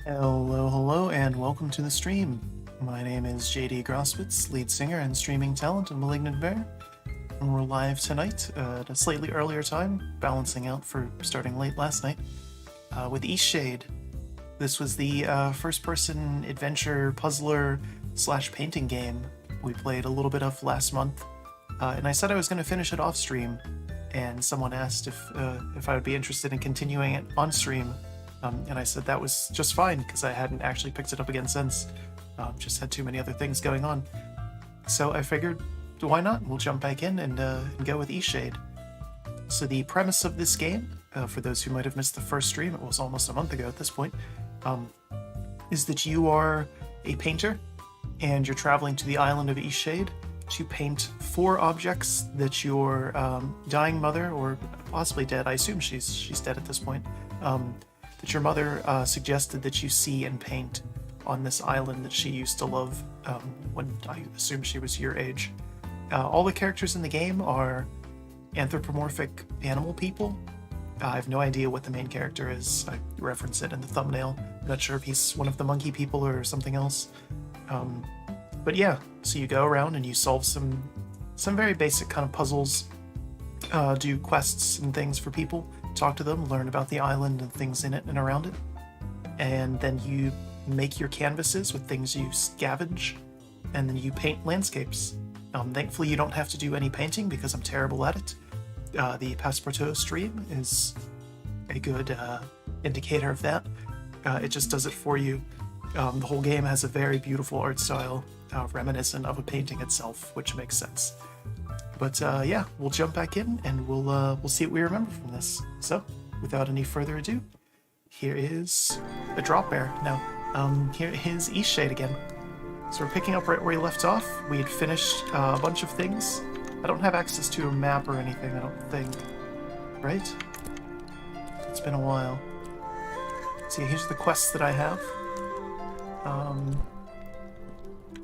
Hello, and welcome to the stream. My name is JD Groswitz, lead singer and streaming talent of Malignant Bear, and we're live tonight at a slightly earlier time, balancing out for starting late last night, with Eastshade. This was the first-person adventure puzzler / painting game we played a little bit of last month, and I said I was going to finish it off stream, and someone asked if I would be interested in continuing it on stream. And I said that was just fine, because I hadn't actually picked it up again since. Just had too many other things going on. So I figured, why not? We'll jump back in and go with Eastshade. So the premise of this game, for those who might have missed the first stream, it was almost a month ago at this point, is that you are a painter, and you're traveling to the island of Eastshade to paint 4 objects that your dying mother, or possibly dead, I assume she's dead at this point, that your mother suggested that you see and paint on this island that she used to love when I assume she was your age. All the characters in the game are anthropomorphic animal people. I have no idea what the main character is. I reference it in the thumbnail. I'm not sure if he's one of the monkey people or something else. But yeah, so you go around and you solve some very basic kind of puzzles, do quests and things for people, talk to them, learn about the island and things in it and around it, and then you make your canvases with things you scavenge, and then you paint landscapes. Thankfully you don't have to do any painting because I'm terrible at it. The Passepartout stream is a good indicator of that. It just does it for you. The whole game has a very beautiful art style, reminiscent of a painting itself, which makes sense. But yeah, we'll jump back in and we'll see what we remember from this. So, without any further ado, here is the Drop Bear. Now, here is Eastshade again. So we're picking up right where we left off. We had finished a bunch of things. I don't have access to a map or anything, I don't think. Right? It's been a while. So here's the quests that I have.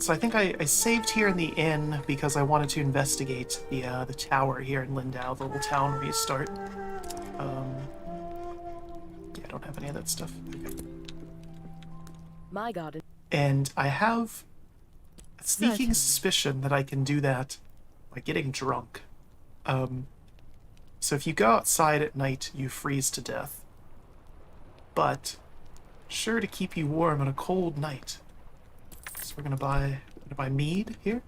So I think I saved here in the inn because I wanted to investigate the tower here in Lindau, the little town where you start. Yeah, I don't have any of that stuff. Okay. My God. And I have a sneaking suspicion that I can do that by getting drunk. So if you go outside at night, you freeze to death. But sure to keep you warm on a cold night. So we're gonna buy mead here,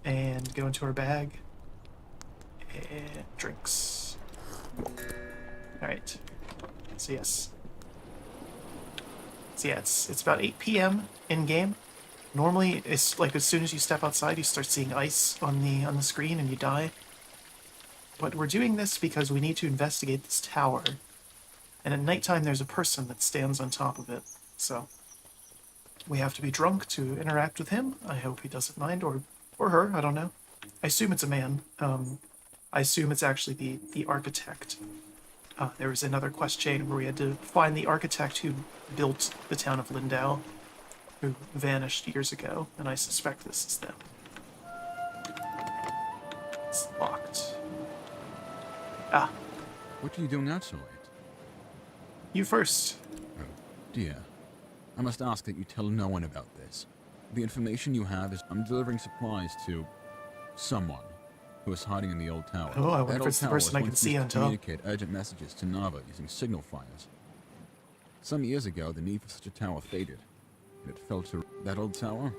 and go into our bag, and drinks. All right. So yes. So yeah, it's about 8 p.m. in game. Normally, it's like as soon as you step outside, you start seeing ice on the screen, and you die. But we're doing this because we need to investigate this tower, and at nighttime there's a person that stands on top of it. So we have to be drunk to interact with him. I hope he doesn't mind, or her, I don't know. I assume it's a man. I assume it's actually the architect. There was another quest chain where we had to find the architect who built the town of Lindau, who vanished years ago, and I suspect this is them. It's locked. Ah. What are you doing outside? You first. Oh, dear. I must ask that you tell no one about this. The information you have is I'm delivering supplies to someone who is hiding in the old tower. Oh, I wonder that if it's the tower person I was can once see used on to top. communicate urgent messages to Nava using signal fires. Some years ago, the need for such a tower faded, and it fell to that old tower.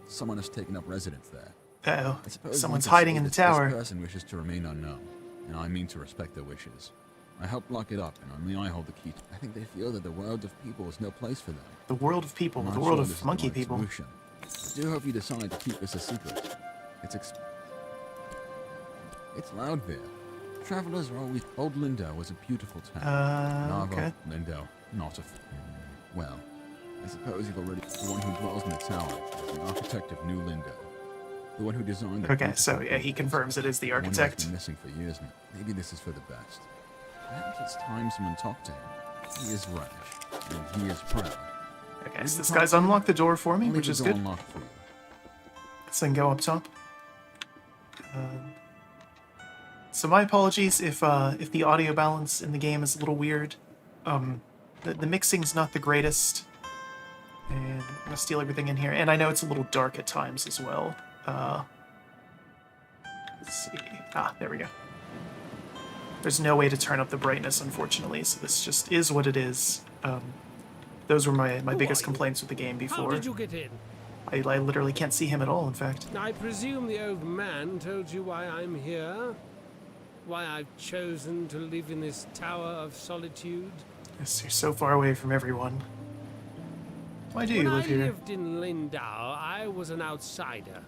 Someone has taken up residence there. Uh-oh. I suppose Someone's one could hiding say in the that tower. This person wishes to remain unknown, and I mean to respect their wishes. I helped lock it up, and only I hold the key. I think they feel that the world of people is no place for them. The world of people. I'm The not world sure of this is the monkey right people. solution. I do hope you decide to keep this a secret. It's loud there. Travelers are always... Old Lindau was a beautiful town. Nava, Okay. Lindau, not a... Well, I suppose you've already... The one who dwells in the tower is the architect of New Lindau. The one who designed the... Okay, so yeah, he confirms it is the one who's architect. been missing for years now. Maybe this is for the best. Perhaps it's time someone talked to him. He is rash, and he is proud. Okay, so this guy's unlocked the door for me, I'll which leave is the door good. unlocked for you. So then go up top. So my apologies if the audio balance in the game is a little weird. The mixing's not the greatest. And I'm gonna steal everything in here. And I know it's a little dark at times as well. Let's see. Ah, there we go. There's no way to turn up the brightness, unfortunately, so this just is what it is. Those were my biggest complaints with the game before. How did you get in? I literally can't see him at all, in fact. I presume the old man told you why I'm here? Why I've chosen to live in this tower of solitude? Yes, you're so far away from everyone. Why do you When live I here? lived in Lindau, I was an outsider.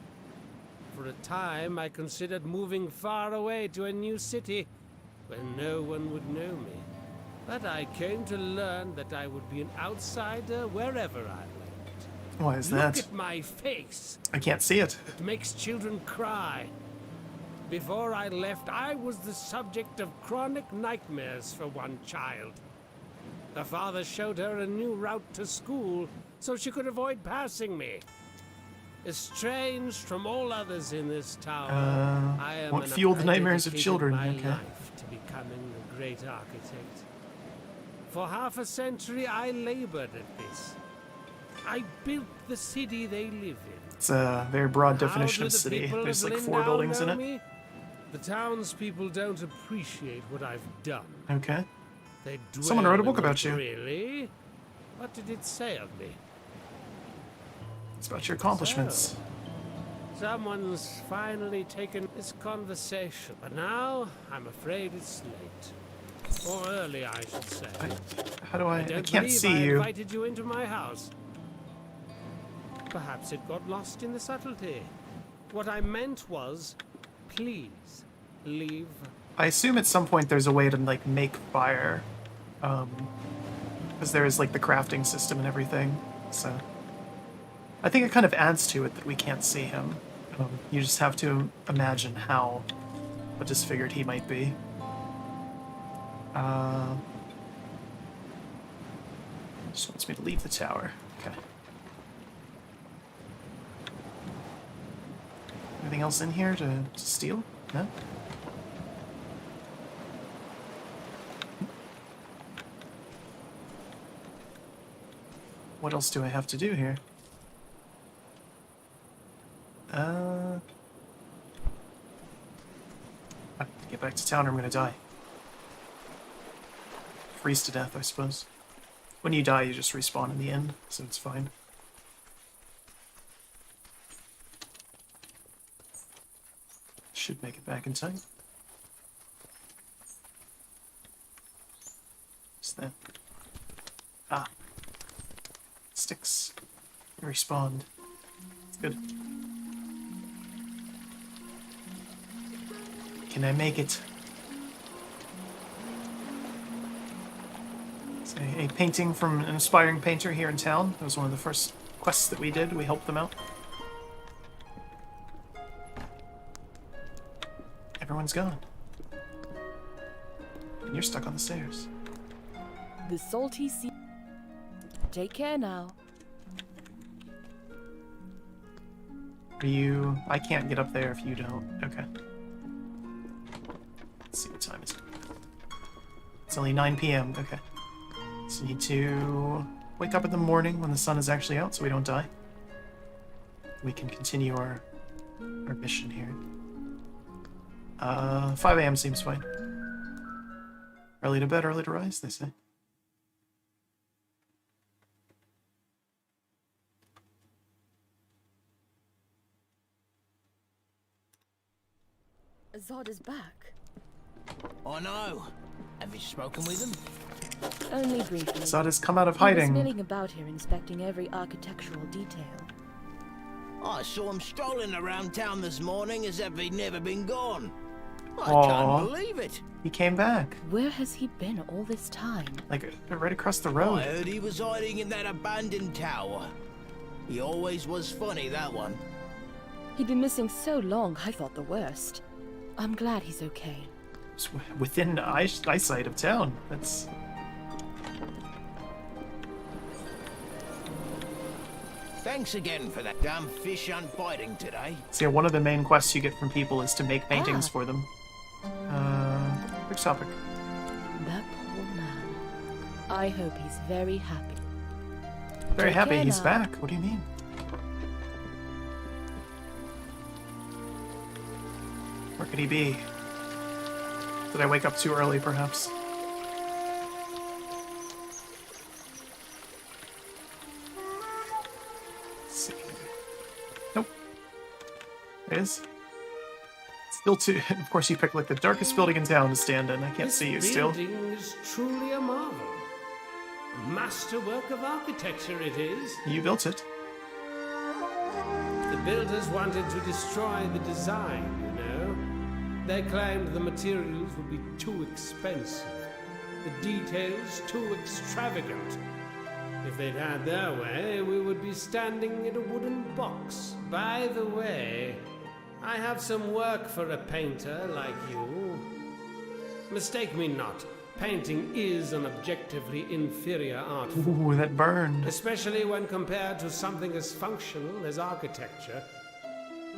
For a time, I considered moving far away to a new city where no one would know me. But I came to learn that I would be an outsider wherever I went. Why is Look that? at my face. I can't see it. It makes children cry. Before I left, I was the subject of chronic nightmares for one child. Her father showed her a new route to school so she could avoid passing me. Estranged from all others in this tower, I am what an fueled the nightmares of dedicated children? my Okay. life to becoming a great architect. For half a century, I labored at this. I built the city they live in. It's a very broad How definition do of the city. people There's of like 4 Lindau buildings in know it. me? The townspeople don't appreciate what I've done. Okay. They Someone wrote a dwell book in about it, you. Really? What did it say of me? It's about your accomplishments. Someone's finally taken this conversation, but now I'm afraid it's late. Or early, I should say. How do I don't can't believe see I you. invited you into my house. Perhaps it got lost in the subtlety. What I meant was, please, leave. I assume at some point there's a way to like make fire. Because there is like the crafting system and everything. So I think it kind of adds to it that we can't see him. You just have to imagine how disfigured he might be. Just wants me to leave the tower. Okay. Anything else in here to steal? No? What else do I have to do here? I have to get back to town or I'm gonna die. Freeze to death, I suppose. When you die, you just respawn in the end, so it's fine. Should make it back in time. What's that? Ah. Sticks. Respawned. It's good. Can I make it? It's a painting from an aspiring painter here in town. It was one of the first quests that we did. We helped them out. Everyone's gone. And you're stuck on the stairs. The salty sea. Take care now. Are you... I can't get up there if you don't. Okay. Let's see what time is it. It's only 9 p.m. Okay. So we need to wake up in the morning when the sun is actually out so we don't die. We can continue our mission here. 5 a.m. seems fine. Early to bed, early to rise, they say. Zod is back. I know. Have you spoken with him? Only briefly. Zod has come out of He was hiding. milling about here inspecting every architectural detail. I saw him strolling around town this morning as if he'd never been gone. I Aw. can't believe it. He came back. Where has he been all this time? Like, right across the I road. heard he was hiding in that abandoned tower. He always was funny, that one. He'd been missing so long, I thought the worst. I'm glad he's okay. It's within eyesight of town. That's... Thanks again for that damn fish unbiting today. So yeah, one of the main quests you get from people is to make paintings Ah. for them. Which topic? That poor man. I hope he's very happy. Very Take happy care he's now. back. What do you mean? Where could he be? Did I wake up too early, perhaps? Let's see. Nope. There it is. Still too. Of course, you picked like the darkest building in town to stand in. I can't see you still. This building is truly a marvel. A masterwork of architecture it is. You built it. The builders wanted to destroy the design, you know. They claimed the materials would be too expensive, the details too extravagant. If they'd had their way, we would be standing in a wooden box. By the way, I have some work for a painter like you. Mistake me not, painting is an objectively inferior art form, Ooh, that burned. especially when compared to something as functional as architecture.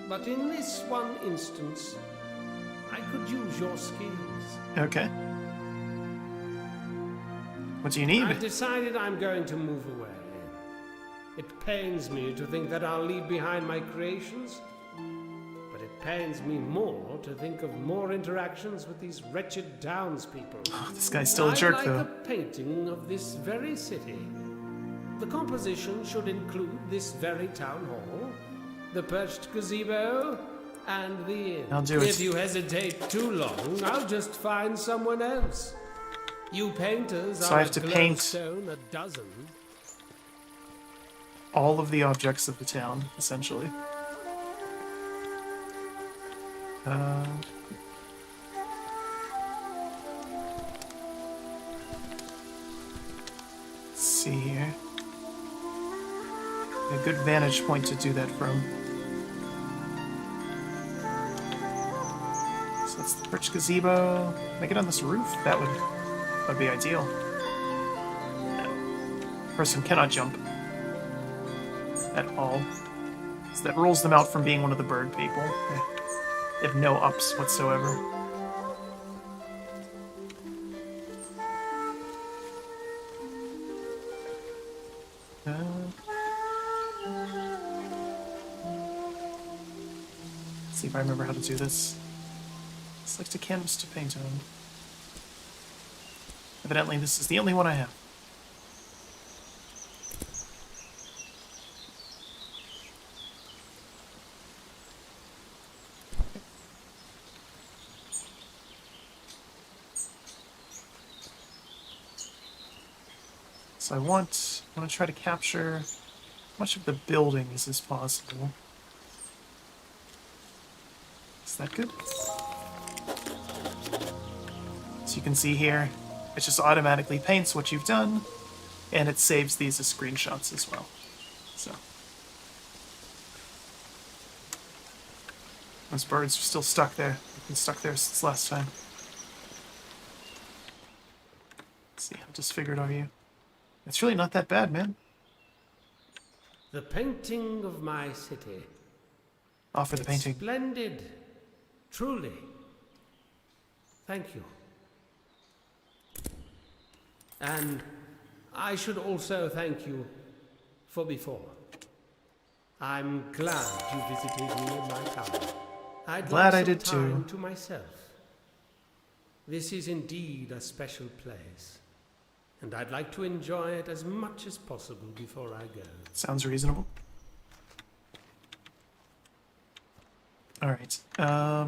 But in this one instance, I could use your skills. Okay. What do you need? I've decided I'm going to move away. It pains me to think that I'll leave behind my creations, but it pains me more to think of more interactions with these wretched townspeople. This guy's still a jerk, I'd though. like a painting of this very city. The composition should include this very town hall, the perched gazebo, and the inn. I'll do it. If you hesitate too long, I'll just find someone else. You painters So are I have to a paint- glowstone a dozen. All of the objects of the town, essentially. Let's see here. A good vantage point to do that from. So that's the perch gazebo. Make it on this roof. That would be ideal. No. Person cannot jump at all. So that rules them out from being one of the bird people. They have no ups whatsoever. Let's see if I remember how to do this. Select a canvas to paint on. Evidently, this is the only one I have. So I want to try to capture as much of the buildings as possible. Is that good? So you can see here, it just automatically paints what you've done, and it saves these as screenshots as well. So those birds are still stuck there. They've been stuck there since last time. Let's see, how disfigured are you? It's really not that bad, man. The painting of my city. Offer the painting. Splendid. Truly. Thank you. And I should also thank you for before. I'm glad you visited me in my town. I'd Glad I like some did time too. to myself. This is indeed a special place, and I'd like to enjoy it as much as possible before I go. Sounds reasonable. Alright, so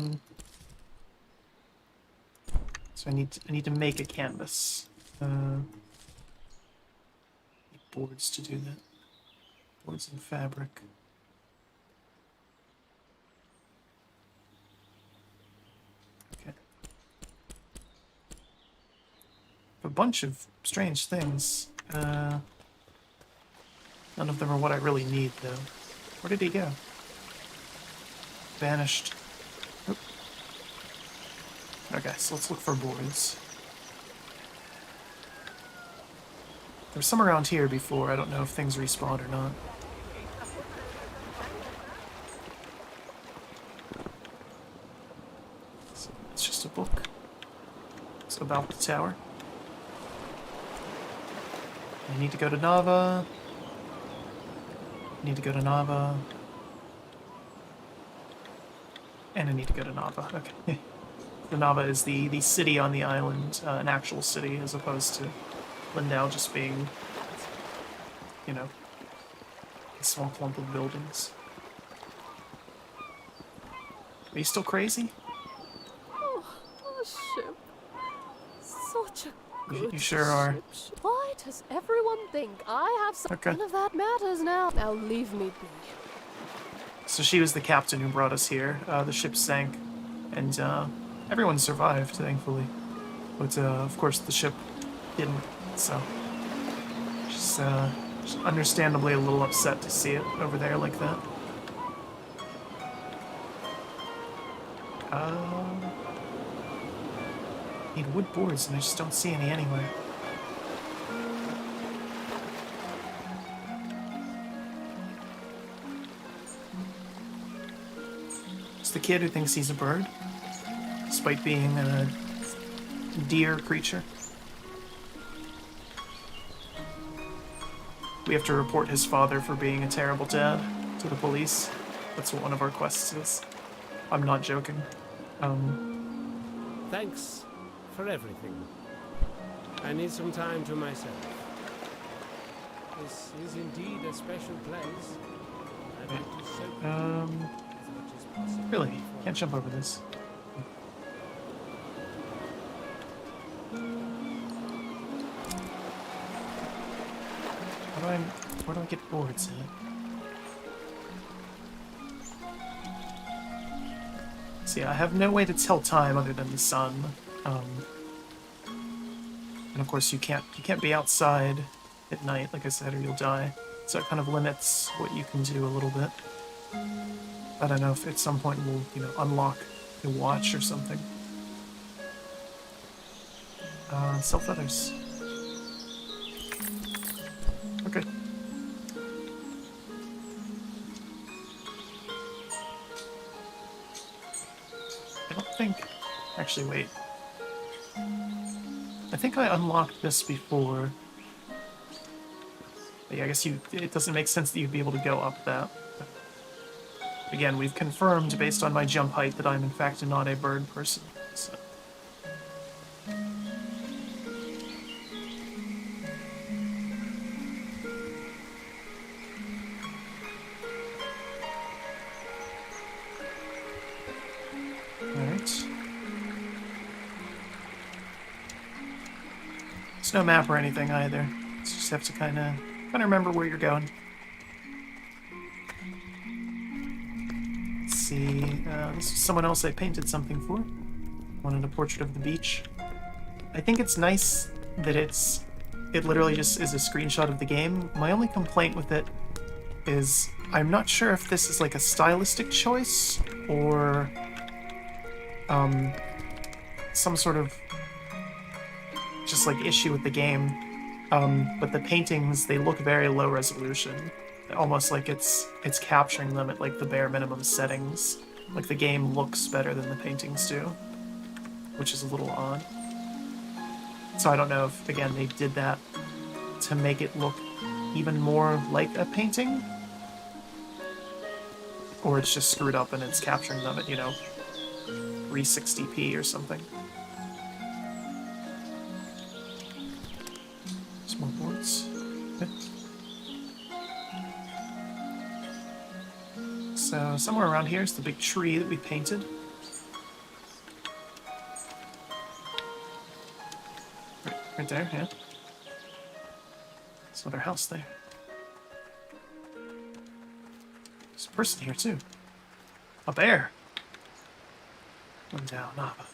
I need to make a canvas. Need boards to do that. Boards and fabric. Okay. A bunch of strange things. None of them are what I really need, though. Where did he go? Vanished. Oop. Okay, so let's look for boards. There was some around here before. I don't know if things respawned or not. So it's just a book. It's about the tower. I need to go to Nava. Need to go to Nava. And I need to go to Nava. Okay. The Nava is the city on the island, an actual city, as opposed to Lindau just being, you know, a small clump of buildings. Are you still crazy? Oh, a ship. Such a good You sure are. ship. Why does everyone think I have some... Okay. None of that matters now. Now leave me be. So she was the captain who brought us here. The ship sank, and everyone survived, thankfully. But of course, the ship didn't. So she's understandably a little upset to see it over there like that. Need wood boards, and I just don't see any anywhere. It's the kid who thinks he's a bird, despite being a deer creature. We have to report his father for being a terrible dad to the police. That's what one of our quests is. I'm not joking. Thanks for everything. I need some time to myself. This is indeed a special place. I'd like to soak it as much as possible. Really? Can't jump over this. Where do I get boards at? See, I have no way to tell time other than the sun. And of course you can't be outside at night, like I said, or you'll die. So it kind of limits what you can do a little bit. I don't know if at some point we'll, unlock a watch or something. Sell feathers. Okay. I don't think... Actually, wait. I think I unlocked this before. But yeah, I guess it doesn't make sense that you'd be able to go up that. Again, we've confirmed, based on my jump height, that I'm in fact not a bird person. So. Alright. There's no map or anything either. You just have to kind of remember where you're going. Let's see. This is someone else I painted something for. Wanted a portrait of the beach. I think it's nice that it literally just is a screenshot of the game. My only complaint with it is I'm not sure if this is like a stylistic choice or some sort of just like issue with the game. But the paintings, they look very low resolution. Almost like it's capturing them at like the bare minimum settings. Like the game looks better than the paintings do, which is a little odd. So I don't know if, again, they did that to make it look even more like a painting, or it's just screwed up and it's capturing them at, 360p or something. Some more boards. Okay. So somewhere around here is the big tree that we painted. Right there, yeah. There's another house there. There's a person here too. A bear. Lindau, Nava.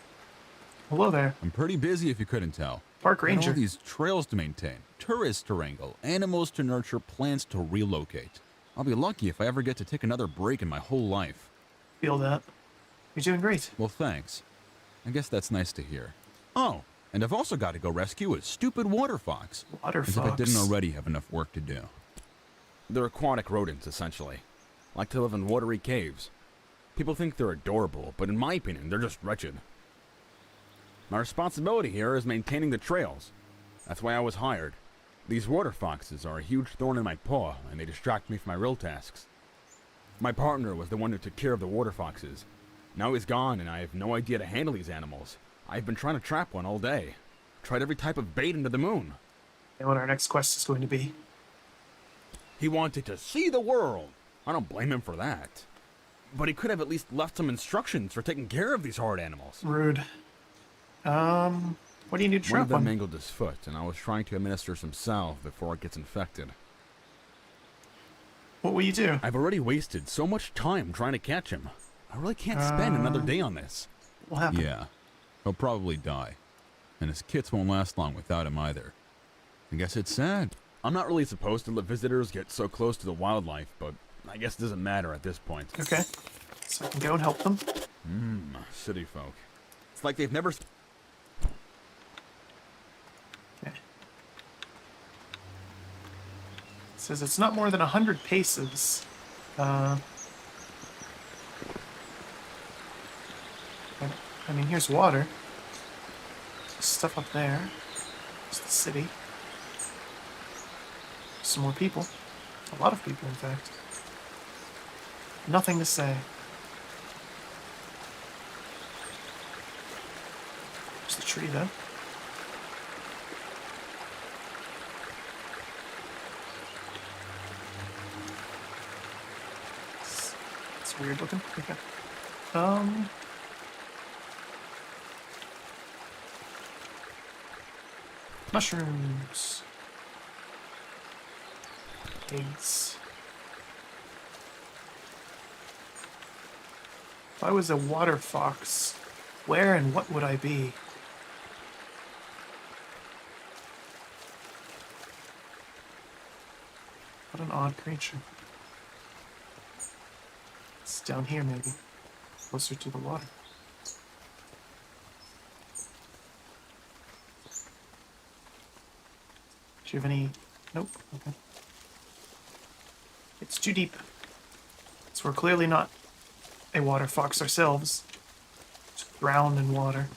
Hello there. I'm pretty busy if you couldn't tell. Park Got ranger. all these trails to maintain, tourists to wrangle, animals to nurture, plants to relocate. I'll be lucky if I ever get to take another break in my whole life. Feel that. You're doing great. Well, thanks. I guess that's nice to hear. Oh, and I've also got to go rescue a stupid water fox. Water As fox. if I didn't already have enough work to do. They're aquatic rodents, essentially. Like to live in watery caves. People think they're adorable, but in my opinion, they're just wretched. My responsibility here is maintaining the trails. That's why I was hired. These water foxes are a huge thorn in my paw, and they distract me from my real tasks. My partner was the one who took care of the water foxes. Now he's gone, and I have no idea to handle these animals. I've been trying to trap one all day. Tried every type of bait into the moon. And what our next quest is going to be. He wanted to see the world. I don't blame him for that. But he could have at least left some instructions for taking care of these hard animals. Rude. What do you need to One trap of them on? mangled his foot, and I was trying to administer some salve before it gets infected. What will you do? I've already wasted so much time trying to catch him. I really can't spend another day on this. What will happen? Yeah, he'll probably die. And his kits won't last long without him either. I guess it's sad. I'm not really supposed to let visitors get so close to the wildlife, but I guess it doesn't matter at this point. Okay. So I can go and help them. City folk. It's like they've never... Okay. It says it's not more than 100 paces. I mean, here's water. There's stuff up there. It's the city. Some more people. A lot of people, in fact. Nothing to say. There's the tree, though. It's weird looking. Okay. Mushrooms. Eggs. If I was a water fox, where and what would I be? What an odd creature. It's down here, maybe. Closer to the water. Do you have any... Nope. Okay. It's too deep. So we're clearly not a water fox ourselves. Just drowned in water.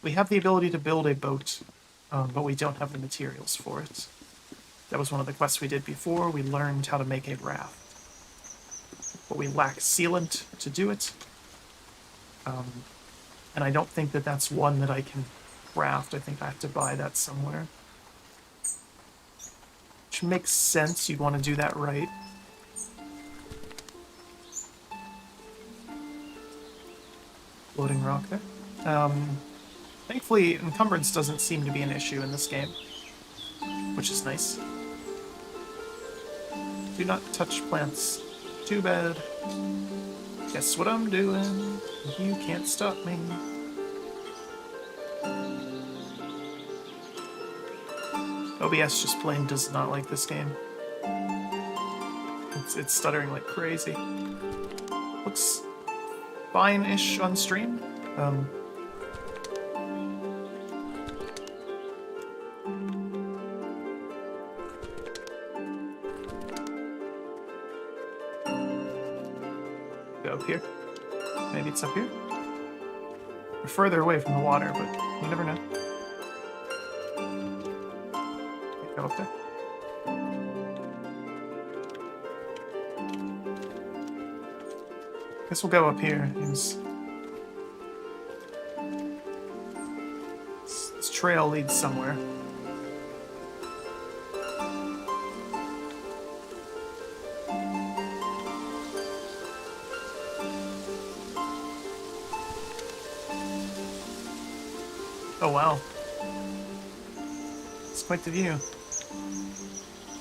We have the ability to build a boat, but we don't have the materials for it. That was one of the quests we did before. We learned how to make a raft. But we lack sealant to do it. And I don't think that that's one that I can craft. I think I have to buy that somewhere. Which makes sense. You'd want to do that right. Floating rock there. Thankfully, encumbrance doesn't seem to be an issue in this game, which is nice. Do not touch plants. Too bad. Guess what I'm doing? You can't stop me. OBS just plain does not like this game. It's stuttering like crazy. Looks fine-ish on stream. Go up here. Maybe it's up here. We're further away from the water, but you never know. Go up there. Guess we'll go up here. This trail leads somewhere. Oh wow. It's quite the view.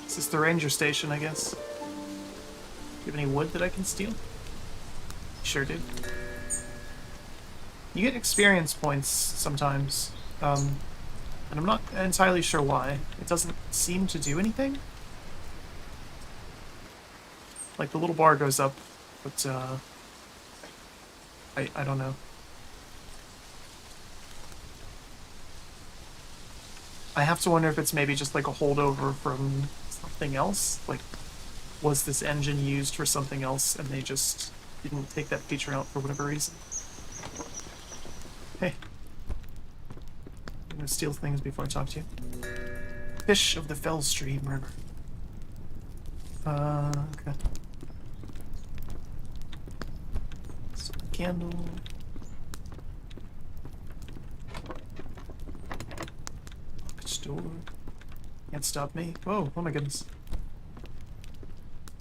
This is the ranger station, I guess. Do you have any wood that I can steal? Sure do. You get experience points sometimes, and I'm not entirely sure why. It doesn't seem to do anything. Like, the little bar goes up, but, I don't know. I have to wonder if it's maybe just like a holdover from something else. Like, was this engine used for something else and they just didn't take that feature out for whatever reason? Hey. I'm gonna steal things before I talk to you. Fish of the Fell Stream River. Okay. So, candle. Store. Can't stop me. Whoa, oh my goodness.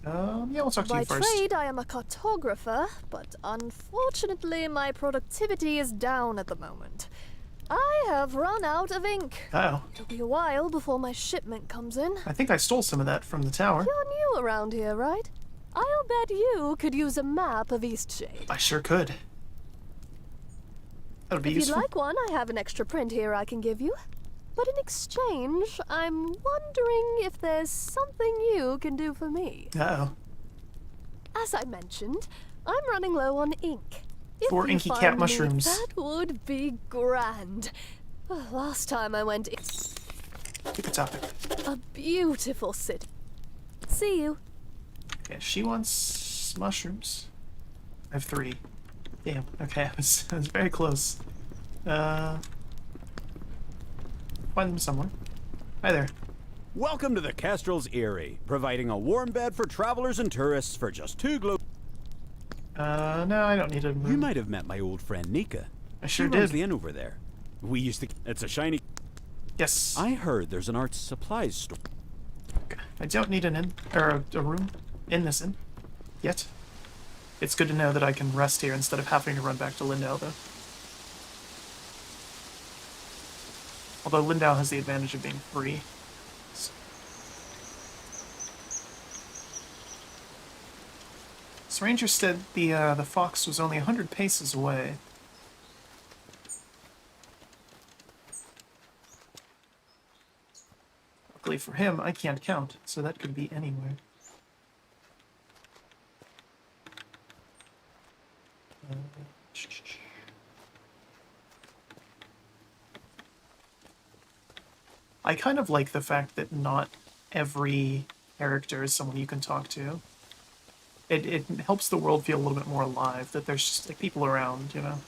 Yeah, we'll talk to By you first. trade, I am a cartographer, but unfortunately my productivity is down at the moment. I have run out of ink. Oh, It'll be a while before my shipment comes in. I think I stole some of that from the tower. You're new around here, right? I'll bet you could use a map of Eastshade. I sure could. That'll be If you'd useful. like one, I have an extra print here I can give you. But in exchange, I'm wondering if there's something you can do for me. Uh-oh. As I mentioned, I'm running low on ink. If 4 you inky find cat me, mushrooms. that would be grand. Last time I went, Pick a topic. a beautiful city. See you. Okay, she wants mushrooms. I have 3. Damn, okay, I was very close. Find them somewhere. Hi there. Welcome to the Kestrel's Eyrie, providing a warm bed for travelers and tourists for just 2 glow. No, I don't need a room. You might have met my old friend Nika. I sure She runs did. the inn over there. We used to. It's a shiny. Yes. I heard there's an art supplies store. Okay. I don't need an inn, or a room in this inn, yet. It's good to know that I can rest here instead of having to run back to Lindau, though. Although Lindau has the advantage of being free. So Ranger said the fox was only 100 paces away. Luckily for him, I can't count, so that could be anywhere. I kind of like the fact that not every character is someone you can talk to. It helps the world feel a little bit more alive, that there's just like people around, you know?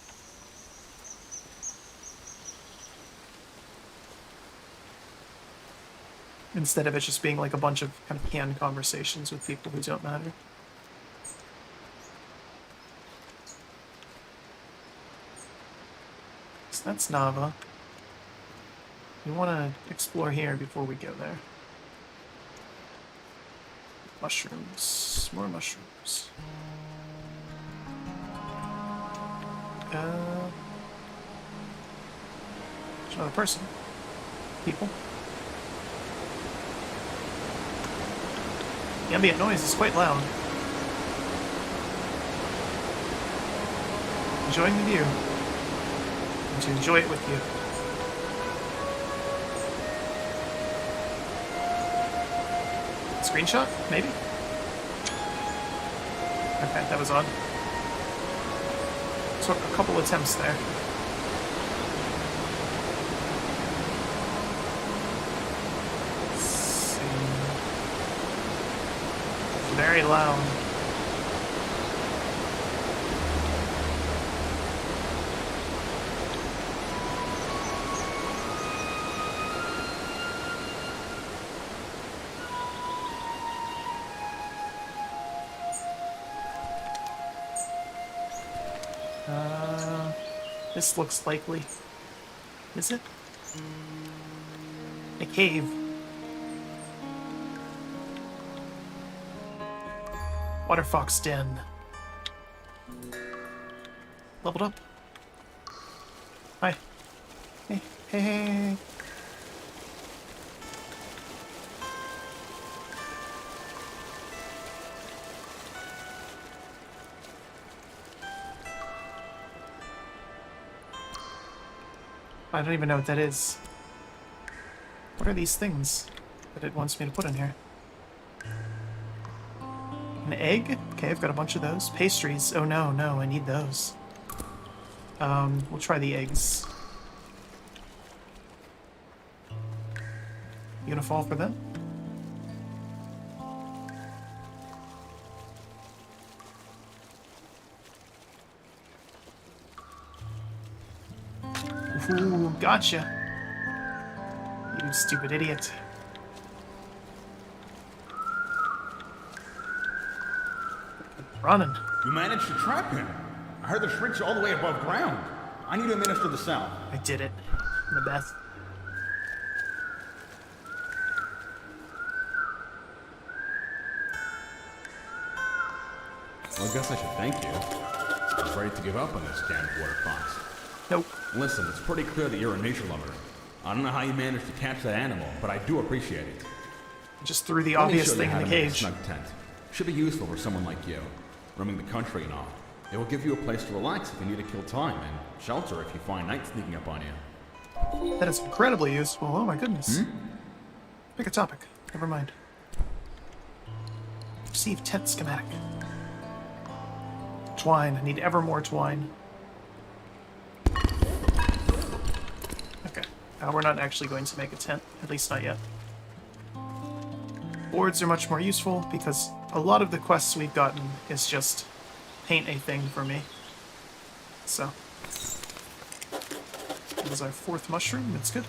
Instead of it just being like a bunch of kind of canned conversations with people who don't matter. So that's Nava. We want to explore here before we go there. Mushrooms. More mushrooms. There's another person. People. The ambient noise is quite loud. Enjoying the view. And to enjoy it with you. Screenshot? Maybe? Okay, that was odd. So a couple attempts there. Let's see. Very loud. This looks likely. Is it? A cave. Waterfox Den. Leveled up. Hi. Hey, hey, hey, hey. I don't even know what that is. What are these things that it wants me to put in here? An egg? Okay, I've got a bunch of those. Pastries. Oh no, no, I need those. We'll try the eggs. You gonna fall for that? Ooh, gotcha. You stupid idiot. Running. You managed to trap him. I heard the shrieks all the way above ground. I need to administer the salve. I did it. Annabeth. Well, I guess I should thank you. I was ready to give up on this damned water fox. Nope. Listen, it's pretty clear that you're a nature lover. I don't know how you managed to catch that animal, but I do appreciate it. Just threw the Let me obvious show you thing how in to the make a cage. snug tent. Should be useful for someone like you, roaming the country and all. It will give you a place to relax if you need to kill time, and shelter if you find night sneaking up on you. That is incredibly useful. Oh my goodness. Pick a topic. Never mind. Receive tent schematic. Twine. I need ever more twine. Okay. We're not actually going to make a tent. At least not yet. Boards are much more useful because a lot of the quests we've gotten is just paint a thing for me. So. That was our 4th mushroom. That's good.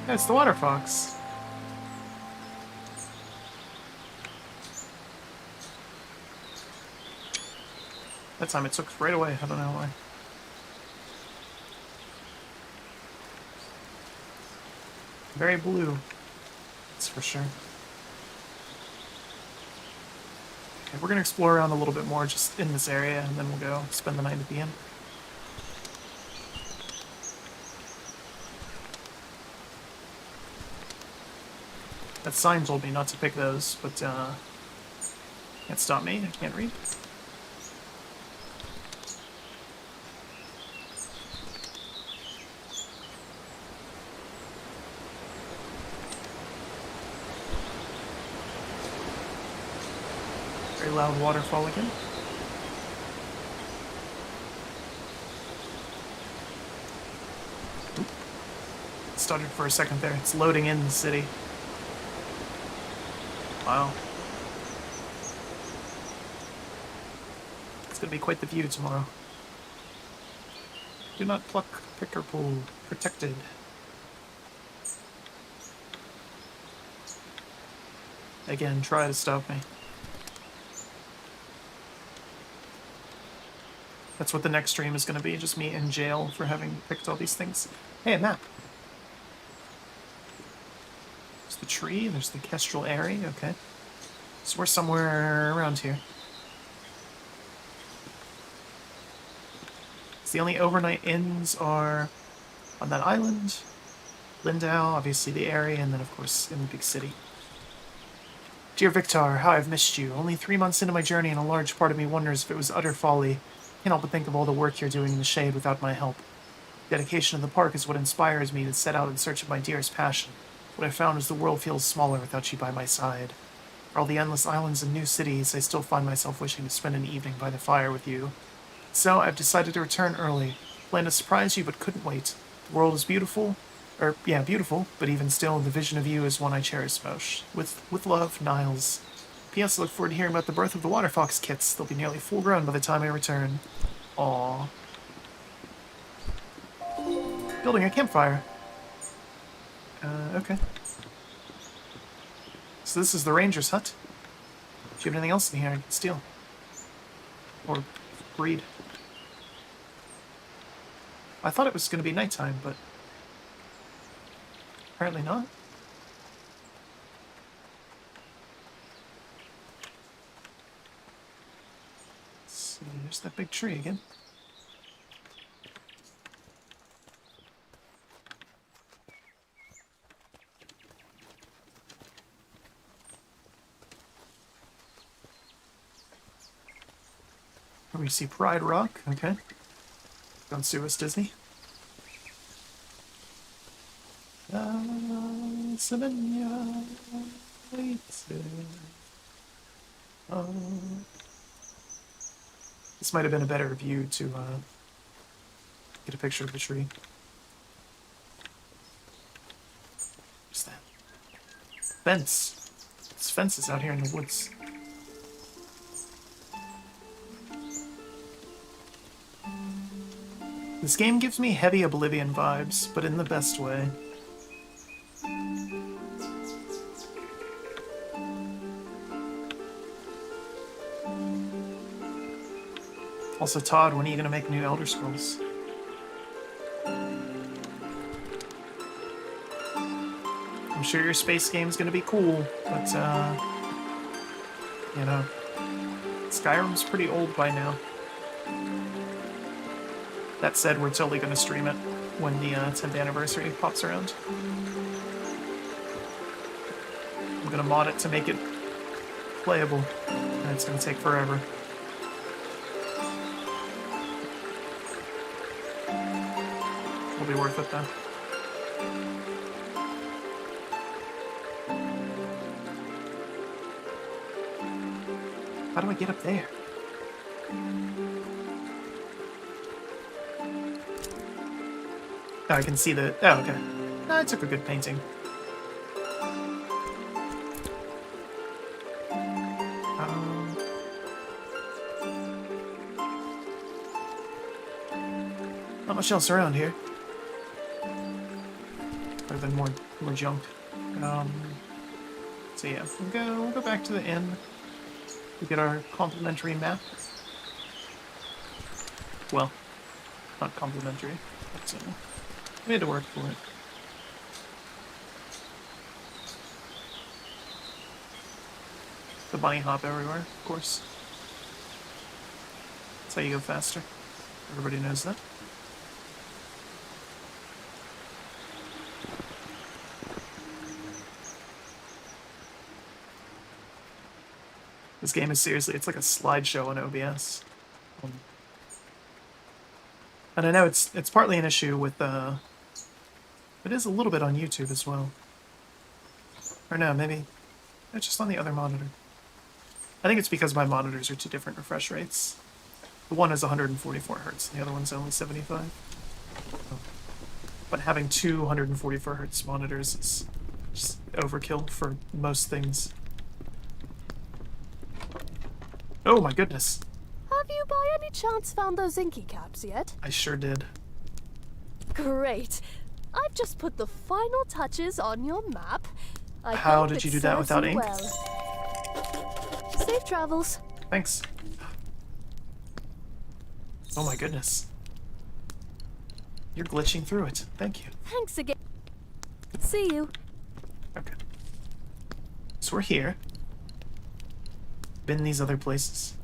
Yeah, it's the water fox. That time it took right away. I don't know why. Very blue. That's for sure. Okay, we're gonna explore around a little bit more just in this area, and then we'll go spend the night at the inn. That sign told me not to pick those, but can't stop me. I can't read. Very loud waterfall again. Oop. Stuttered for a second there. It's loading in the city. Wow. It's gonna be quite the view tomorrow. Do not pluck, pick, or pull. Protected. Again, try to stop me. That's what the next stream is gonna be, just me in jail for having picked all these things. Hey, a map. There's the tree, there's the Kestrel Airy, okay. So we're somewhere around here. So the only overnight inns are on that island, Lindau, obviously the Airy, and then of course in the big city. Dear Victor, how I've missed you. Only 3 months into my journey and a large part of me wonders if it was utter folly. Can't help but think of all the work you're doing in the shade without my help. Dedication to the park is what inspires me to set out in search of my dearest passion. What I found is the world feels smaller without you by my side. For all the endless islands and new cities, I still find myself wishing to spend an evening by the fire with you. So I've decided to return early. Planned to surprise you, but couldn't wait. The world is beautiful. Beautiful, but even still, the vision of you is one I cherish most. With love, Niles. P.S. I look forward to hearing about the birth of the Water Fox kits. They'll be nearly full grown by the time I return. Aww. Building a campfire. Okay. So this is the ranger's hut. Do you have anything else in here I can steal? Or breed? I thought it was going to be nighttime, but apparently not. Let's see, there's that big tree again. We see Pride Rock, okay. Don't sue us, Disney. This might have been a better view to get a picture of the tree. What's that? Fence. There's fences out here in the woods. This game gives me heavy Oblivion vibes, but in the best way. Also, Todd, when are you gonna make new Elder Scrolls? I'm sure your space game's gonna be cool, but, you know, Skyrim's pretty old by now. That said, we're totally gonna stream it when the 10th anniversary pops around. I'm gonna mod it to make it playable, and it's gonna take forever. It'll be worth it though. How do I get up there? Oh, I can see the... Oh, okay. No, I took a good painting. Not much else around here. Other than more junk. So yeah, we'll go back to the inn. We get our complimentary map. Well, not complimentary, but we had to work for it. The bunny hop everywhere, of course. That's how you go faster. Everybody knows that. This game is seriously, it's like a slideshow on OBS. And I know it's partly an issue with, it is a little bit on YouTube as well. Or no, maybe it's just on the other monitor. I think it's because my monitors are two different refresh rates. The one is 144 Hz, and the other one's only 75. But having two 144 Hz monitors is just overkill for most things. Oh my goodness. Have you by any chance found those inky caps yet? I sure did. Great. I've just put the final touches on your map. I How hope did it you do that serves without you ink? well. Safe travels. Thanks. Oh my goodness. You're glitching through it. Thank you. Thanks again. See you. Okay. So we're here. Been these other places.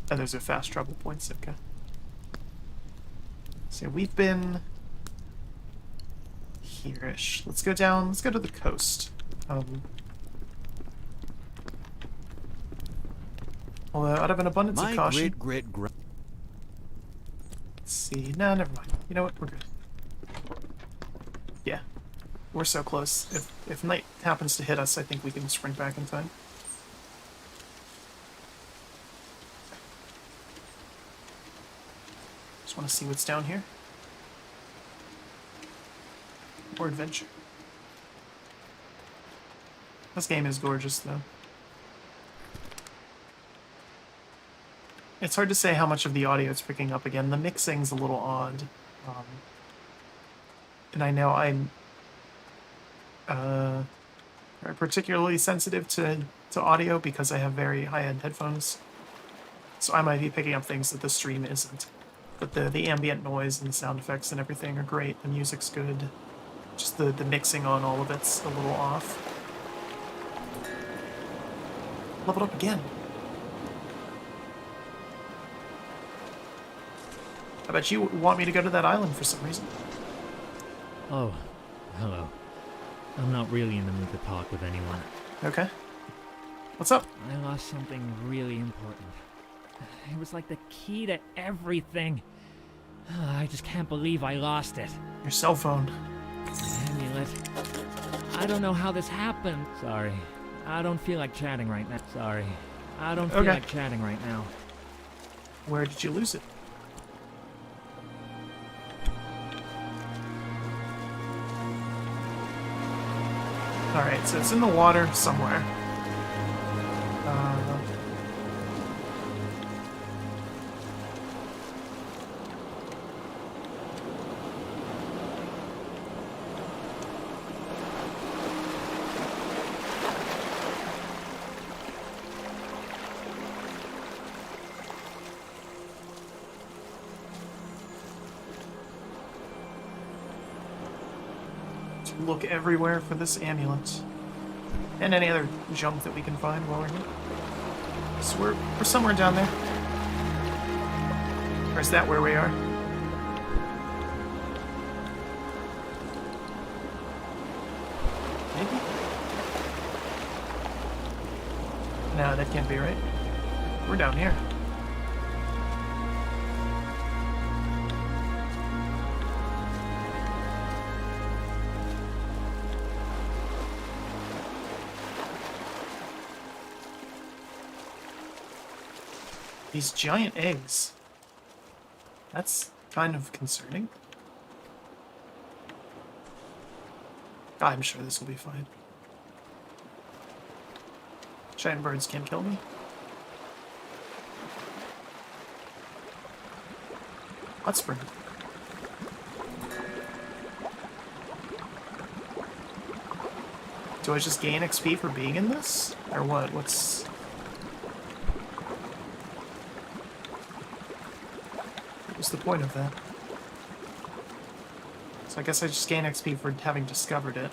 Oh, those are fast travel points. Okay. So we've been here-ish. Let's go down. Let's go to the coast. Although, out of an abundance of caution. Let's See, no, never mind. You know what? We're good. Yeah, we're so close. If night happens to hit us, I think we can sprint back in time. Just want to see what's down here. More adventure. This game is gorgeous, though. It's hard to say how much of the audio it's picking up again. The mixing's a little odd. And I know I'm particularly sensitive to audio because I have very high-end headphones. So I might be picking up things that the stream isn't. But the ambient noise and the sound effects and everything are great. The music's good. Just the mixing on all of it's a little off. Leveled up again. I bet you want me to go to that island for some reason. Oh, hello. I'm not really in the mood to talk with anyone. Okay. What's up? I lost something really important. It was like the key to everything. I just can't believe I lost it. Your cell phone. The amulet. I don't know how this happened. Sorry. I don't feel like chatting right now. Sorry. I don't feel Okay. like chatting right now. Where did you lose it? Alright, so it's in the water somewhere. Just look everywhere for this amulet. And any other junk that we can find while we're here. So we're somewhere down there. Or is that where we are? Maybe? No, that can't be right. We're down here. These giant eggs. That's kind of concerning. I'm sure this will be fine. Giant birds can't kill me. Hot spring. Do I just gain XP for being in this? Or what? What's the point of that? So I guess I just gain XP for having discovered it.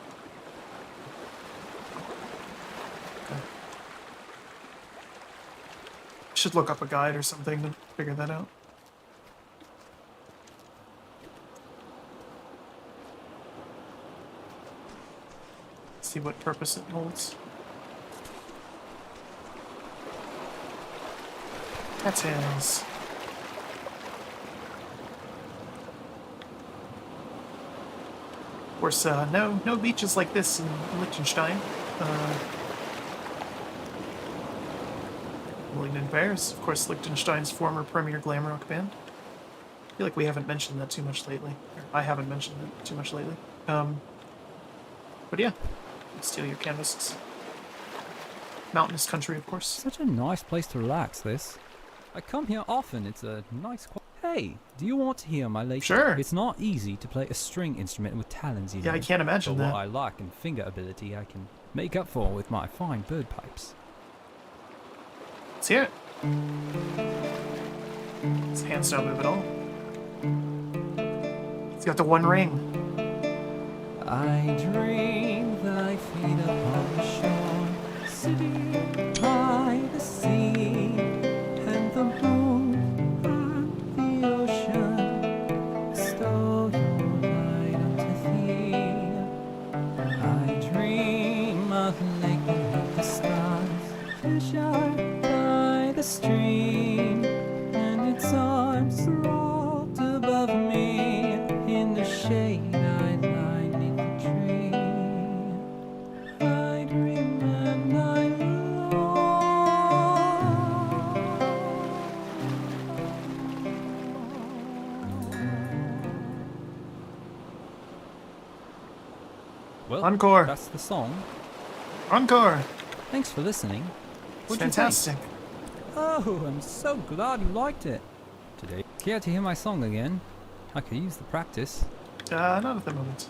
Okay. Should look up a guide or something to figure that out. See what purpose it holds. Cattails. Of course, no beaches like this in Liechtenstein. Malignant Bears, of course, Liechtenstein's former premier glam rock band. I feel like we haven't mentioned that too much lately. Or I haven't mentioned it too much lately. But yeah, steal your canvases. Mountainous country, of course. Such a nice place to relax, this. I come here often, it's a nice... Hey, do you want to hear my latest? Sure. It's not easy to play a string instrument with talons, you know. Yeah, I can't imagine but that. what I lack in finger ability, I can make up for with my fine bird pipes. Let's hear it. His hands don't move at all. He's got the one ring. I dream thy feet upon the shore, sitting by the sea, and the moon and the ocean stole your light unto thee. I dream of a lake beneath the stars, fish are by the stream, and its arms rolled above me. In the shade I lie neath the tree. I dream and I Well, Encore. that's the song. Encore! Thanks for listening. It's What'd you think? fantastic. Oh, I'm so glad you liked it. Today, care to hear my song again? I could use the practice. Not at the moment.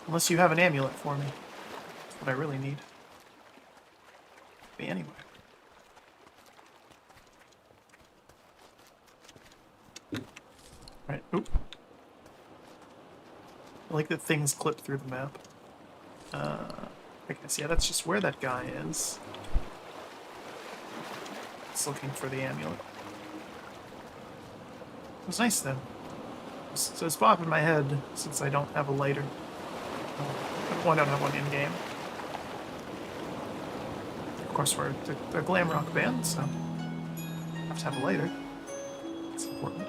Unless you have an amulet for me. That's what I really need. Be anywhere. Right, oop. I like that things clip through the map. I guess, yeah, that's just where that guy is. It's looking for the amulet. It was nice, though. So it's popping in my head since I don't have a lighter. Well, I don't have one in-game. Of course, we're a glam rock band, so have to have a lighter. It's important.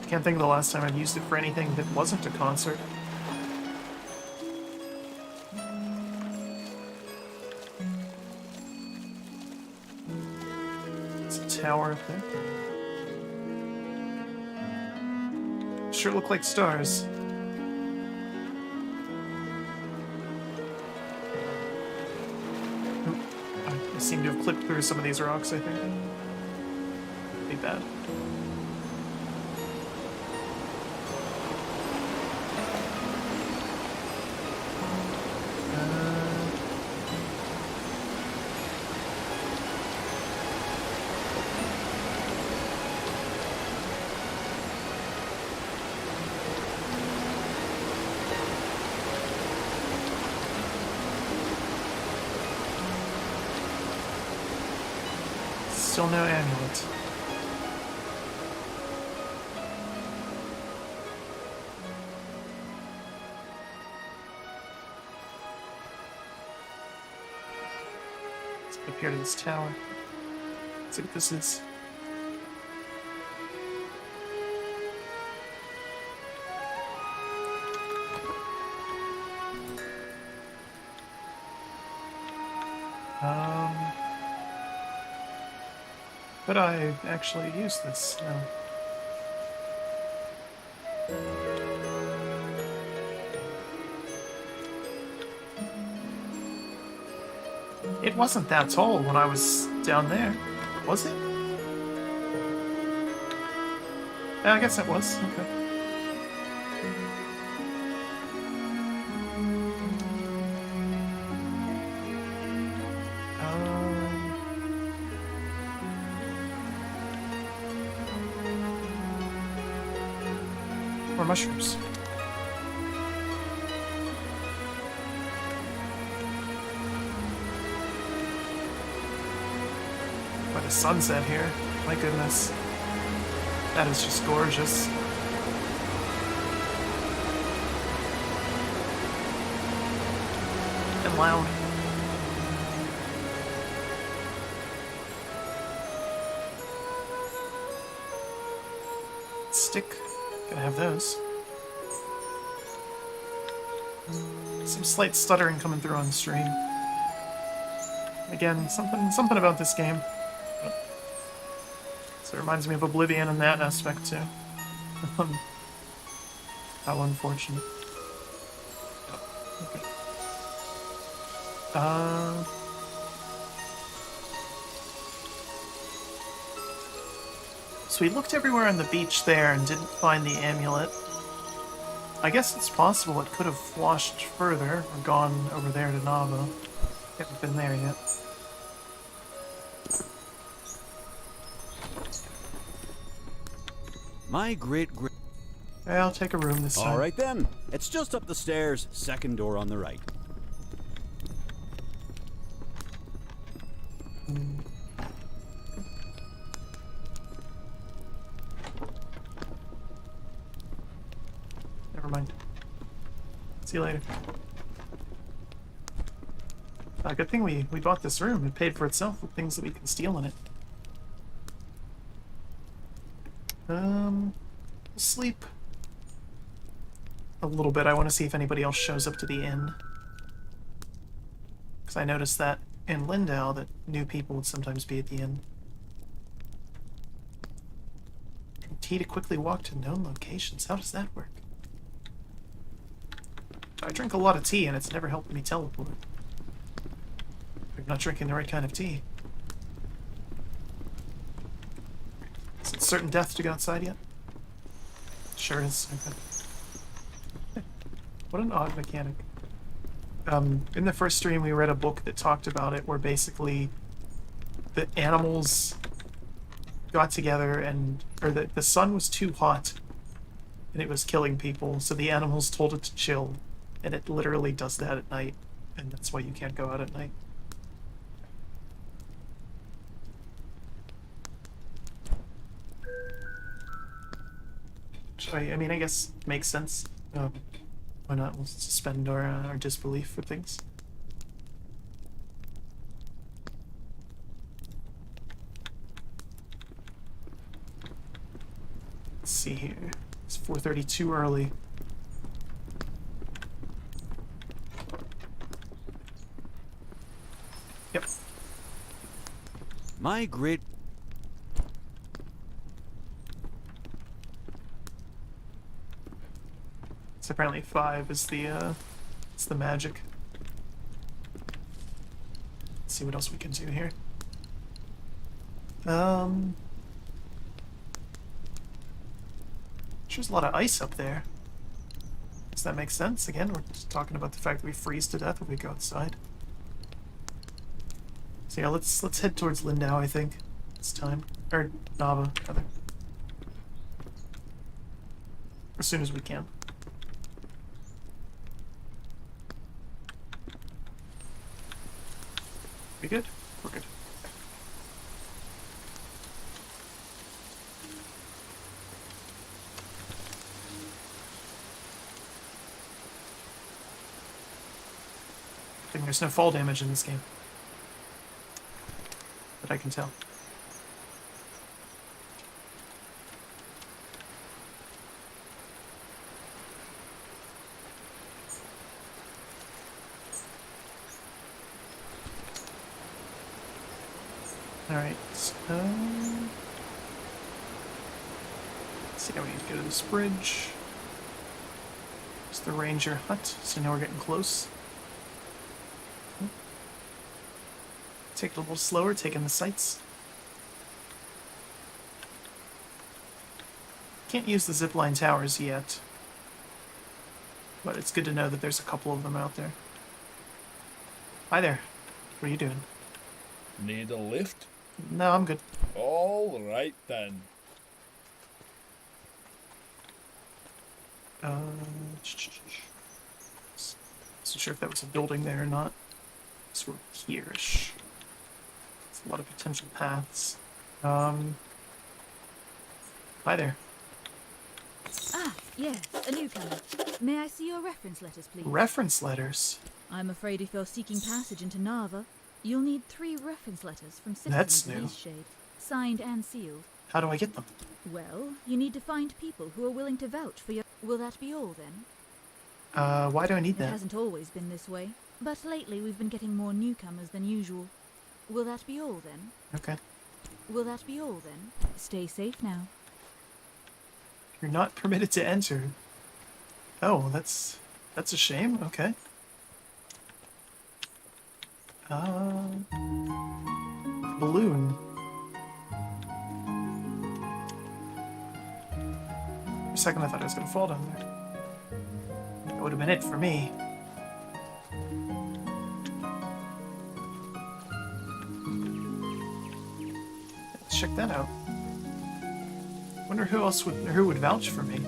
Can't think of the last time I've used it for anything that wasn't a concert. It's a tower up there. Sure look like stars. Oop. I seem to have clipped through some of these rocks, I think. Be bad. Still no amulet. Let's go up here to this tower. Let's see what this is. Could I actually use this? No. It wasn't that tall when I was down there, was it? Yeah, I guess it was. Okay. More mushrooms. By the sunset here. My goodness. That is just gorgeous. And loud. Stick. Gonna have those. Some slight stuttering coming through on the stream. Again, something about this game. So it reminds me of Oblivion in that aspect too. How unfortunate. Okay. So we looked everywhere on the beach there and didn't find the amulet. I guess it's possible it could have washed further or gone over there to Nava. Haven't been there yet. My great. Yeah, I'll take a room this time. All right then. It's just up the stairs, second door on the right. Never mind. See you later. Good thing we bought this room. It paid for itself with things that we can steal in it. Sleep a little bit. I want to see if anybody else shows up to the inn. Because I noticed that in Lindau that new people would sometimes be at the inn. Drink tea to quickly walk to known locations. How does that work? I drink a lot of tea and it's never helped me teleport. I'm not drinking the right kind of tea. Is it certain death to go outside yet? Sure is. Okay. What an odd mechanic. In the first stream we read a book that talked about it where basically the animals got together and the sun was too hot and it was killing people, so the animals told it to chill, and it literally does that at night, and that's why you can't go out at night. Which I mean, I guess makes sense. Why not? We'll suspend our disbelief for things. Let's see here. It's 4:30 too early. Yep. My great. So apparently 5 is it's the magic. Let's see what else we can do here. There's a lot of ice up there. Does that make sense? Again, we're just talking about the fact that we freeze to death when we go outside. So yeah, let's head towards Lindau, I think. This time. Or Nava, rather. As soon as we can. We good? We're good. There's no fall damage in this game. That I can tell. Alright, so... let's see how we need to go to this bridge. It's the ranger hut, so now we're getting close. Take it a little slower, taking the sights. Can't use the zipline towers yet. But it's good to know that there's a couple of them out there. Hi there. What are you doing? Need a lift? No, I'm good. All right then. Wasn't sure if that was a building there or not. Sort of here-ish. It's a lot of potential paths. Hi there. Ah, yes, a newcomer. May I see your reference letters, please? Reference letters? I'm afraid if you're seeking passage into Narva, you'll need 3 reference letters from That's citizens of new. Eastshade, signed and sealed. How do I get them? Well, you need to find people who are willing to vouch for your... Will that be all, then? Why do I need It that? hasn't always been this way, but lately we've been getting more newcomers than usual. Will that be all, then? Okay. Will that be all, then? Stay safe now. You're not permitted to enter. Oh, that's a shame. Okay. Balloon. For a second I thought I was gonna fall down there. That would have been it for me. Let's check that out. Wonder who would vouch for me.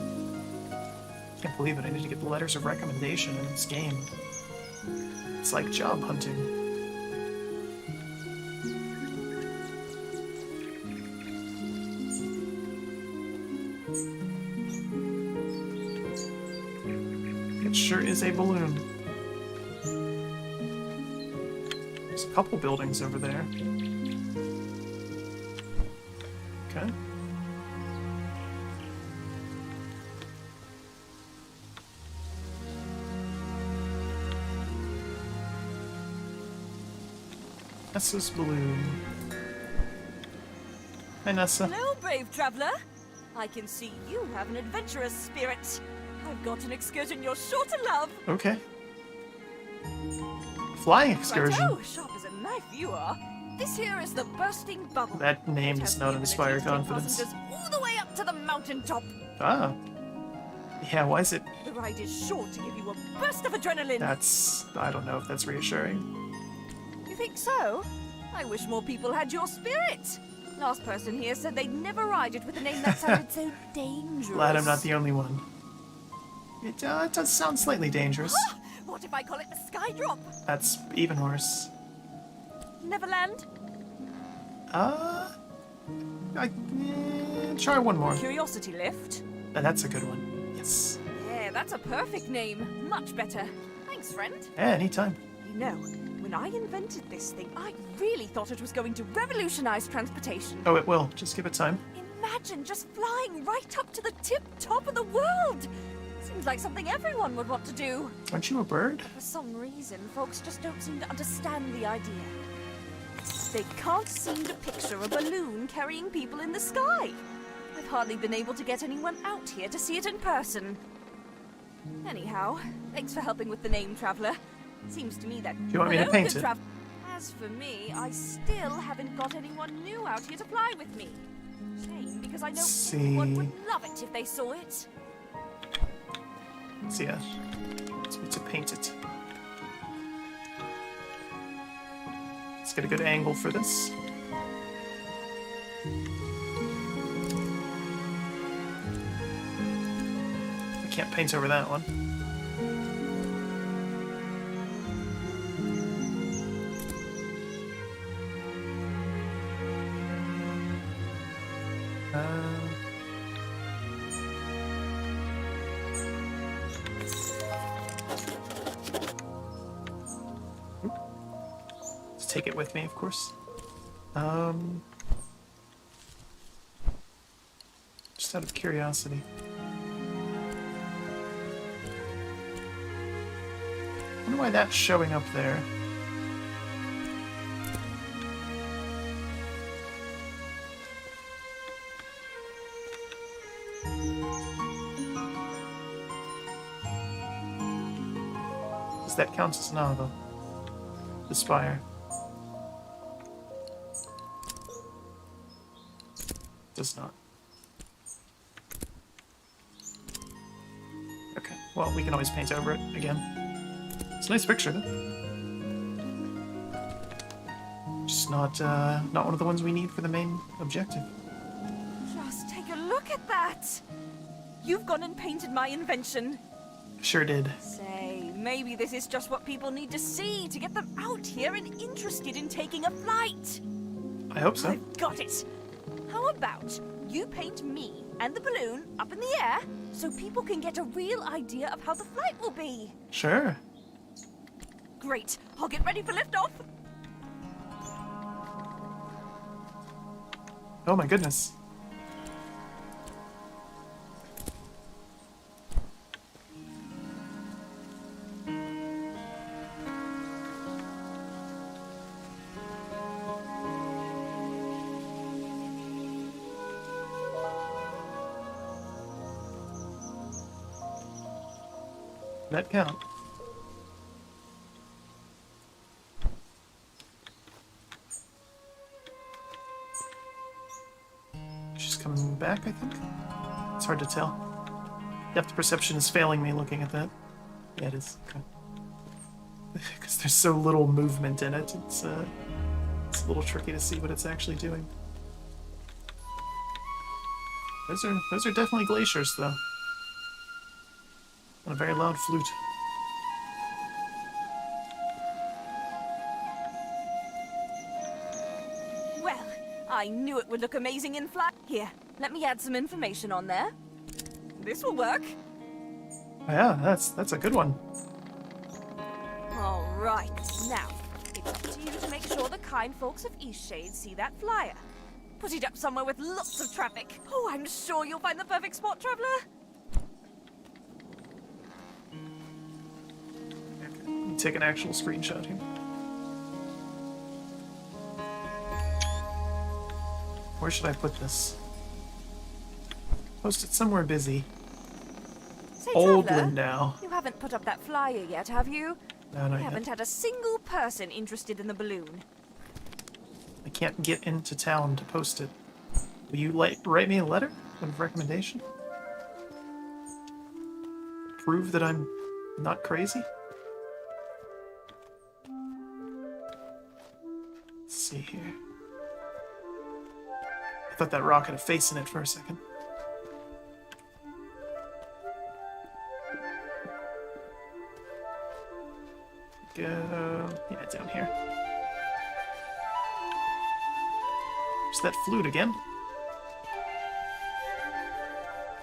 Can't believe it. I need to get the letters of recommendation in this game. It's like job hunting. It sure is a balloon. There's a couple buildings over there. Okay. Nessa's balloon. Hi, Nessa. Hello, brave traveler. I can see you have an adventurous spirit. I've got an excursion you're sure to love. Okay. Flying excursion. Righto, sharp as a knife you are. This here is the Bursting Bubble. That name It does has not the inspire ability to take confidence. passengers all the way up to the mountaintop. Ah. Yeah, why is it? The ride is sure to give you a burst of adrenaline. I don't know if that's reassuring. You think so? I wish more people had your spirit. Last person here said they'd never ride it with a name that sounded so dangerous. Glad I'm not the only one. It does sound slightly dangerous. What if I call it the Sky Drop? That's even worse. Neverland? Try one more. Curiosity Lift? That's a good one. Yes. Yeah, that's a perfect name. Much better. Thanks, friend. Yeah, anytime. You know, when I invented this thing, I really thought it was going to revolutionize transportation. Oh, it will. Just give it time. Imagine just flying right up to the tip top of the world. Seems like something everyone would want to do. Aren't you a bird? For some reason, folks just don't seem to understand the idea. They can't seem to picture a balloon carrying people in the sky. I've hardly been able to get anyone out here to see it in person. Anyhow, thanks for helping with the name, Traveler. Seems to me that... Do you want me to Hello, paint good it? As for me, I still haven't got anyone new out here to fly with me. Shame, because I know everyone would love it if they saw it. So yeah, let's need to paint it. Let's get a good angle for this. I can't paint over that one. take it with me, of course. Just out of curiosity. I wonder why that's showing up there. Does that count as Nava? The spire. Does not. Okay, well, we can always paint over it again. It's a nice picture, though. Just not one of the ones we need for the main objective. Just take a look at that! You've gone and painted my invention. Sure did. Say, maybe this is just what people need to see to get them out here and interested in taking a flight. I hope so. I've got it. How about you paint me and the balloon up in the air so people can get a real idea of how the flight will be? Sure. Great. I'll get ready for liftoff. Oh my goodness. That count. She's coming back, I think. It's hard to tell. Depth perception is failing me looking at that. Yeah, it is. Okay. Because there's so little movement in it, it's a little tricky to see what it's actually doing. Those are definitely glaciers, though. And a very loud flute. Well, I knew it would look amazing in flight. Here, let me add some information on there. This will work. Oh yeah, that's a good one. All right, now, it's up to you to make sure the kind folks of Eastshade see that flyer. Put it up somewhere with lots of traffic. Oh, I'm sure you'll find the perfect spot, Traveler. Take an actual screenshot here. Where should I put this? Post it somewhere busy. Say, Old Traveler, Lindau. you haven't put up that flyer yet, have you? No, not I haven't yet. had a single person interested in the balloon. I can't get into town to post it. Will you write me a letter of recommendation? Prove that I'm not crazy? Let's see here. I thought that rock had a face in it for a second. Go... yeah, down here. There's that flute again.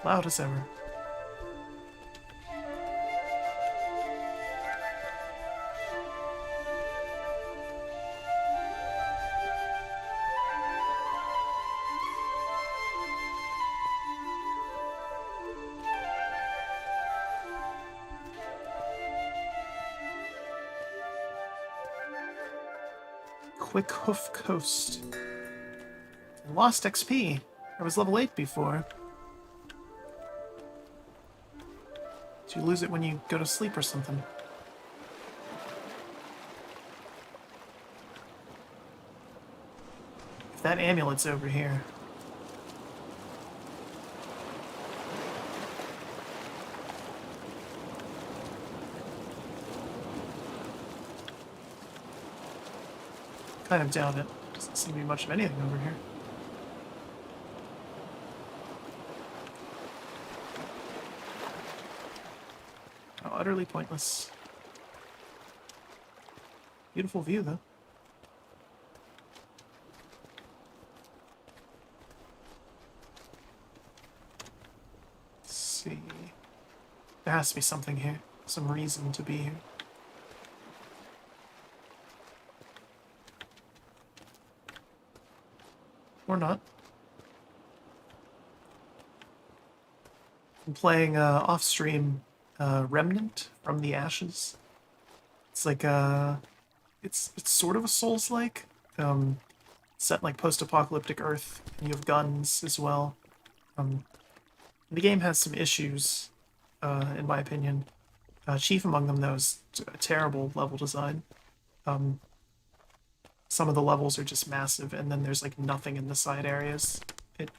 Loud as ever. Quick Hoof Coast. I lost XP. I was level 8 before. Do you lose it when you go to sleep or something? If that amulet's over here. Kind of doubt it. Doesn't seem to be much of anything over here. Oh, utterly pointless. Beautiful view, though. Let's see. There has to be something here. Some reason to be here. Or not. I'm playing off-stream Remnant from the Ashes. It's like it's sort of a Souls-like, set like post-apocalyptic Earth, and you have guns as well. The game has some issues, in my opinion. Chief among them, though, is a terrible level design. Some of the levels are just massive, and then there's like nothing in the side areas. It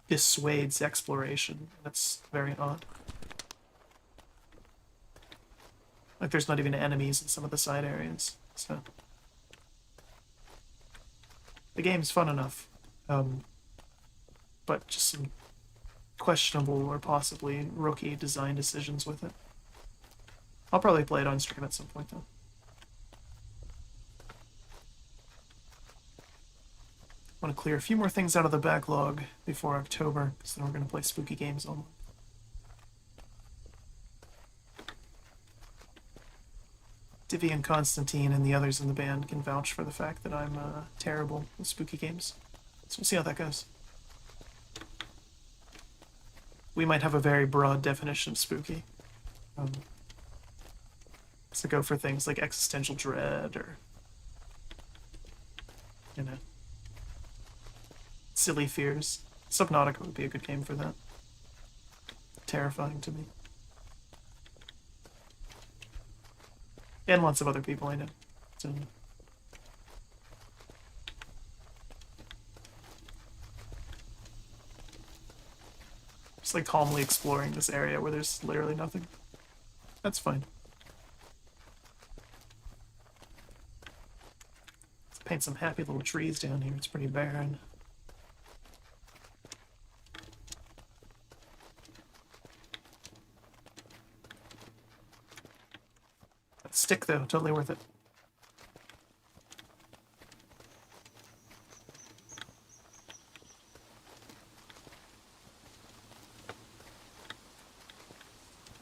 dissuades exploration. That's very odd. Like there's not even enemies in some of the side areas, so the game's fun enough, but just some questionable or possibly rookie design decisions with it. I'll probably play it on stream at some point though. I want to clear a few more things out of the backlog before October, because then we're going to play spooky games all month. Divi and Constantine and the others in the band can vouch for the fact that I'm terrible with spooky games. So we'll see how that goes. We might have a very broad definition of spooky. So go for things like existential dread or, you know, silly fears. Subnautica would be a good game for that. Terrifying to me. And lots of other people I know. So, just like calmly exploring this area where there's literally nothing. That's fine. Let's paint some happy little trees down here. It's pretty barren. That stick, though, totally worth it.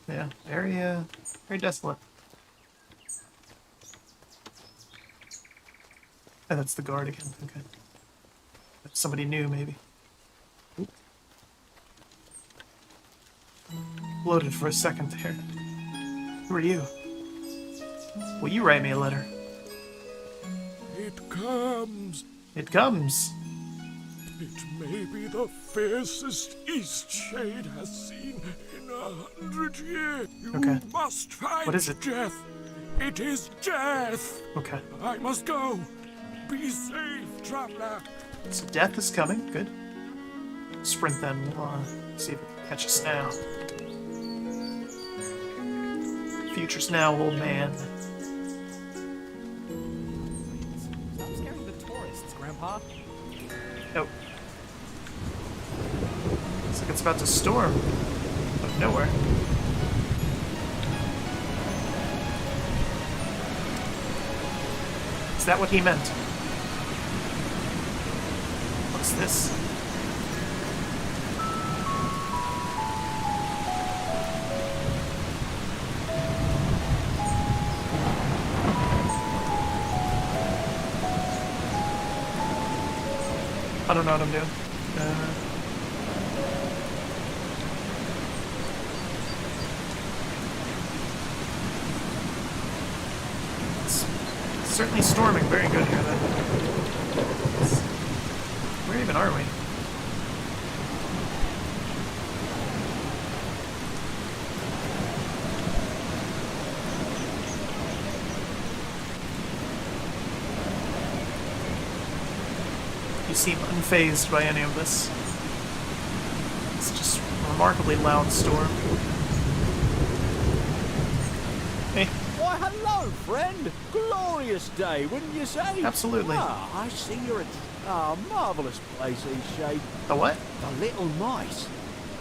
Yeah, very desolate. Oh, that's the guard again. Okay. That's somebody new, maybe. Oop. Bloated for a second there. Who are you? Will you write me a letter? It comes. It comes. It may be the fiercest Eastshade has seen in 100 years. You Okay. must find What is it? death. It is death. Okay. I must go. Be safe, traveler. So death is coming. Good. Sprint then. We'll see if we can catch us now. Future's now, old man. Stop scaring the tourists, Grandpa. Oh. Looks like it's about to storm. Out of nowhere. Is that what he meant? What's this? I don't know what I'm doing. It's certainly storming very good here, then. Where even are we? You seem unfazed by any of this. It's just a remarkably loud storm. Hey. Why, hello, friend. Glorious day, wouldn't you say? Absolutely. Ah, I see you're at a marvellous place, Eastshade. The what? The Little Mice.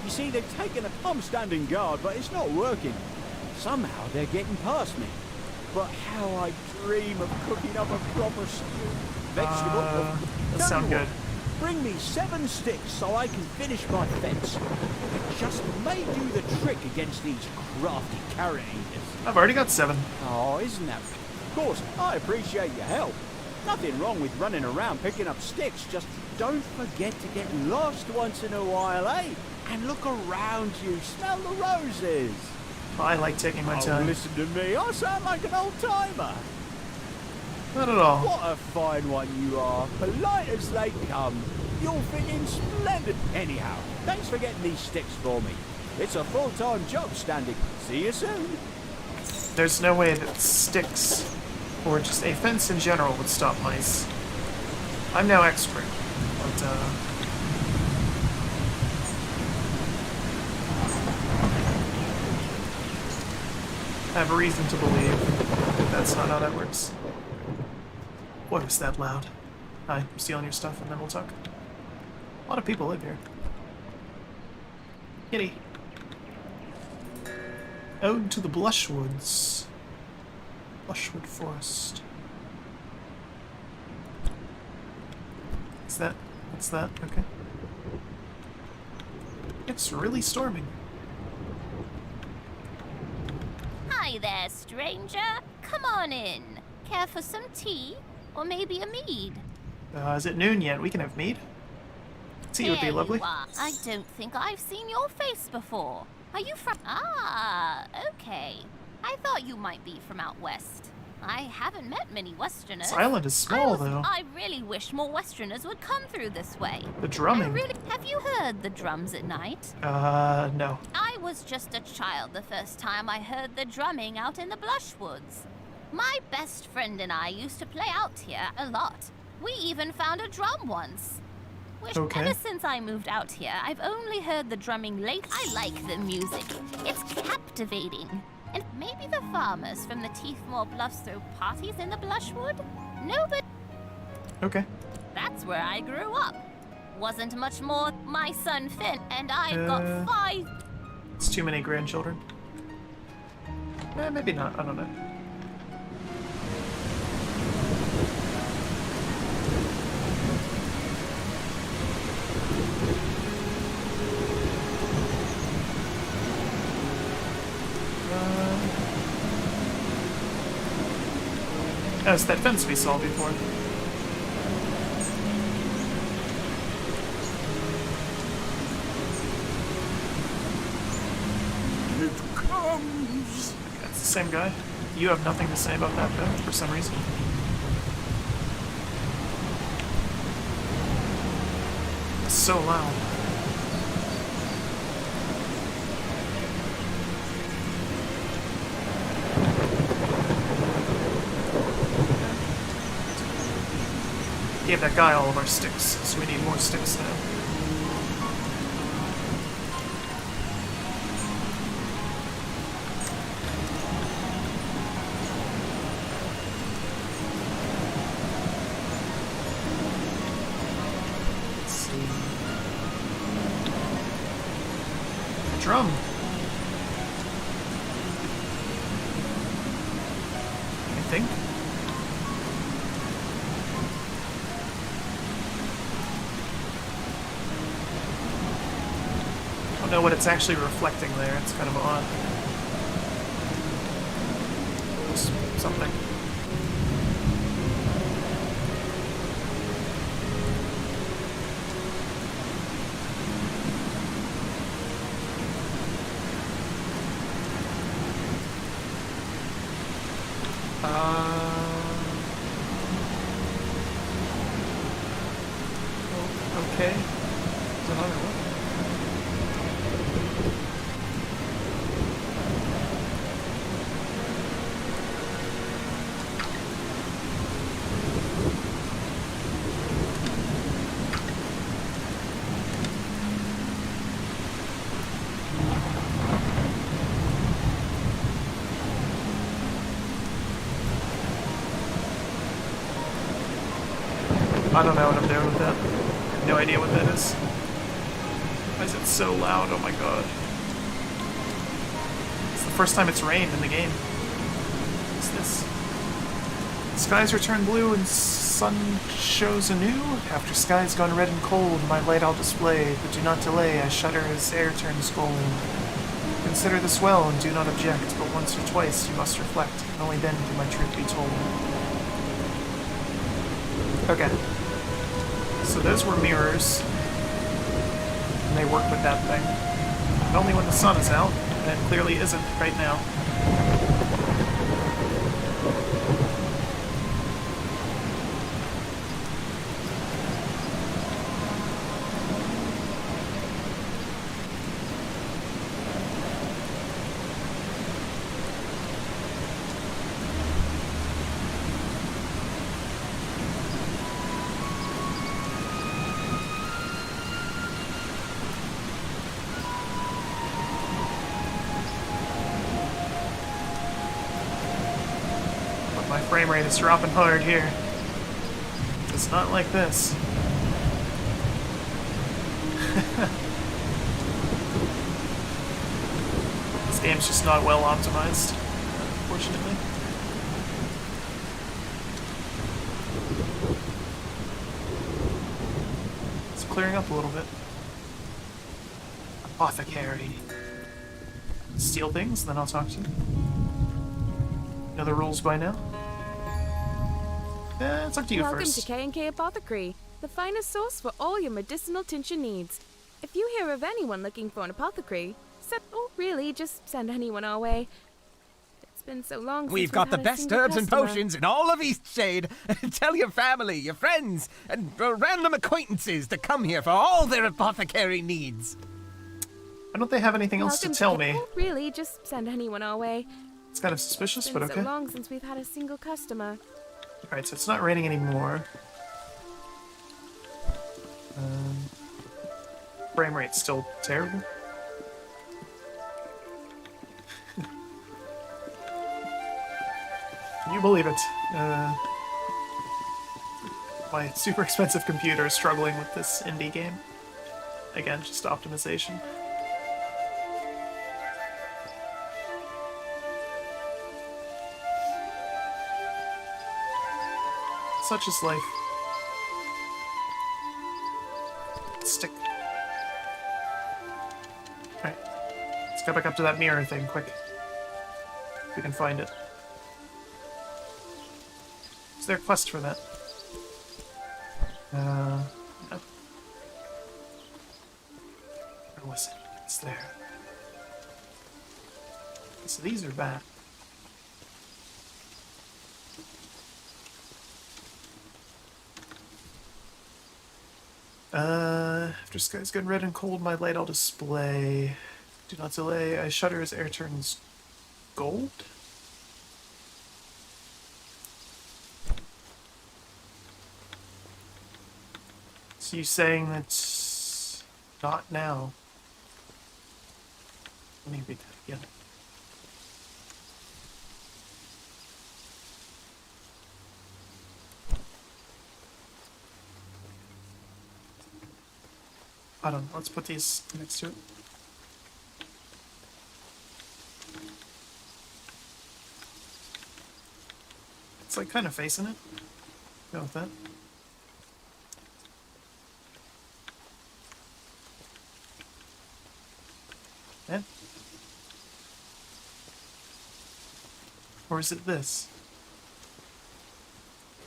You see, they've taken a... I'm standing guard, but it's not working. Somehow they're getting past me. But how I dream of cooking up a proper stew. Vegetable. That sounds good. Bring me 7 sticks so I can finish my fence. It just may do the trick against these crafty carrot eaters. I've already got 7. Oh, isn't that... Of course, I appreciate your help. Nothing wrong with running around picking up sticks, just don't forget to get lost once in a while, eh? And look around you, smell the roses. I like taking my Oh, time. listen to me, I sound like an old timer. Not at all. What a fine one you are, polite as they come. You'll fit in splendid. Anyhow, thanks for getting these sticks for me. It's a full-time job standing. See you soon. There's no way that sticks, or just a fence in general, would stop mice. I'm no expert, but I have a reason to believe that that's not how that works. What was that loud? Hi, I'm stealing your stuff and then we'll talk. A lot of people live here. Kitty. Ode to the Blushwoods. Blushwood Forest. What's that? What's that? Okay. It's really storming. Hi there, stranger. Come on in. Care for some tea? Or maybe a mead? Is it noon yet? We can have mead. Tea would be There lovely. you are. I don't think I've seen your face before. Are you from... Ah, okay. I thought you might be from out west. I haven't met many Westerners. This island is small, though. I really wish more Westerners would come through this way. The drumming. Have you heard the drums at night? No. I was just a child the first time I heard the drumming out in the Blushwoods. My best friend and I used to play out here a lot. We even found a drum once. Which, ever since I moved out here, I've only heard the drumming late. I like the music. It's captivating. And maybe the farmers from the Teethmore Bluffs throw parties in the Blushwood? No, but... Okay. That's where I grew up. Wasn't much more my son Finn, and I've got 5... It's too many grandchildren. Maybe not. I don't know. Oh, it's that fence we saw before. It comes. That's the same guy. You have nothing to say about that, though, for some reason. It's so loud. Gave that guy all of our sticks, so we need more sticks now. Let's see. Drum. I think. I don't know what it's actually reflecting there. It's kind of odd. Just something. Okay. Is it on or what? I don't know what I'm doing with that. I have no idea what that is. Why is it so loud? Oh my god. It's the first time it's rained in the game. What's this? Skies return blue and sun shows anew. After skies gone red and cold, my light I'll display, but do not delay, I shudder as air turns golden. Consider this well and do not object, but once or twice you must reflect, and only then can my truth be told. Okay. So those were mirrors. And they work with that thing. But only when the sun is out, and it clearly isn't right now. My frame rate is dropping hard here. It's not like this. This game's just not well optimized, unfortunately. It's clearing up a little bit. Apothecary. Steal things, then I'll talk to you. Know the rules by now? It's up to you Welcome first. to K&K Apothecary, the finest source for all your medicinal tincture needs. If you hear of anyone looking for an apothecary, really, just send anyone our way. It's been so long since We've got the had a best single herbs and customer. potions in all of Eastshade. Tell your family, your friends, and random acquaintances to come here for all their apothecary needs. Why don't they have anything else to Welcome tell me? Really, just send anyone our way. It's kind of suspicious, It's but been okay. so long since we've had a single customer. Alright, so it's not raining anymore. Frame rate's still terrible. Can you believe it? My super expensive computer is struggling with this indie game. Again, just optimization. Such is life. Stick. Alright. Let's go back up to that mirror thing, quick. If we can find it. Is there a quest for that? No. Where was it? It's there. So these are bad. After skies get red and cold, my light I'll display. Do not delay. I shudder as air turns gold? So you saying that's not now? Let me read that again. Hold on, let's put these next to it. It's like kind of facing it. Go with that. Yeah. Or is it this?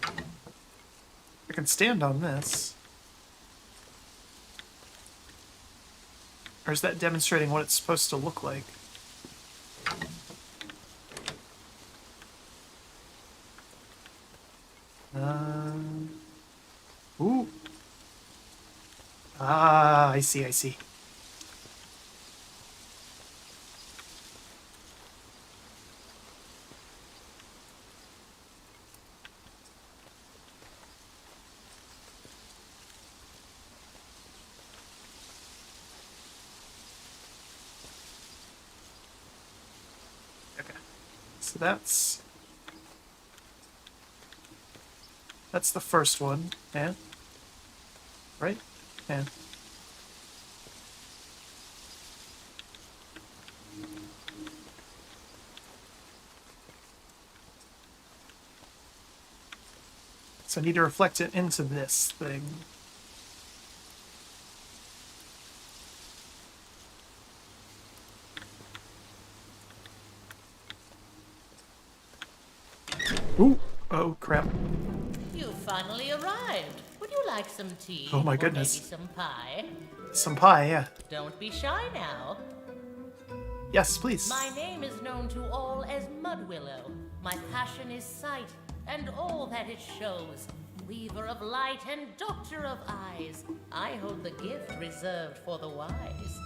I can stand on this. Or is that demonstrating what it's supposed to look like? Ooh. Ah, I see, I see. So that's the first one, yeah? Right? Yeah. So I need to reflect it into this thing. Ooh! Oh, crap. You finally arrived. Would you like some tea? Oh my or goodness. Maybe some pie? Some pie, yeah. Don't be shy now. Yes, please. My name is known to all as Mudwillow. My passion is sight, and all that it shows. Weaver of light and doctor of eyes. I hold the gift reserved for the wise.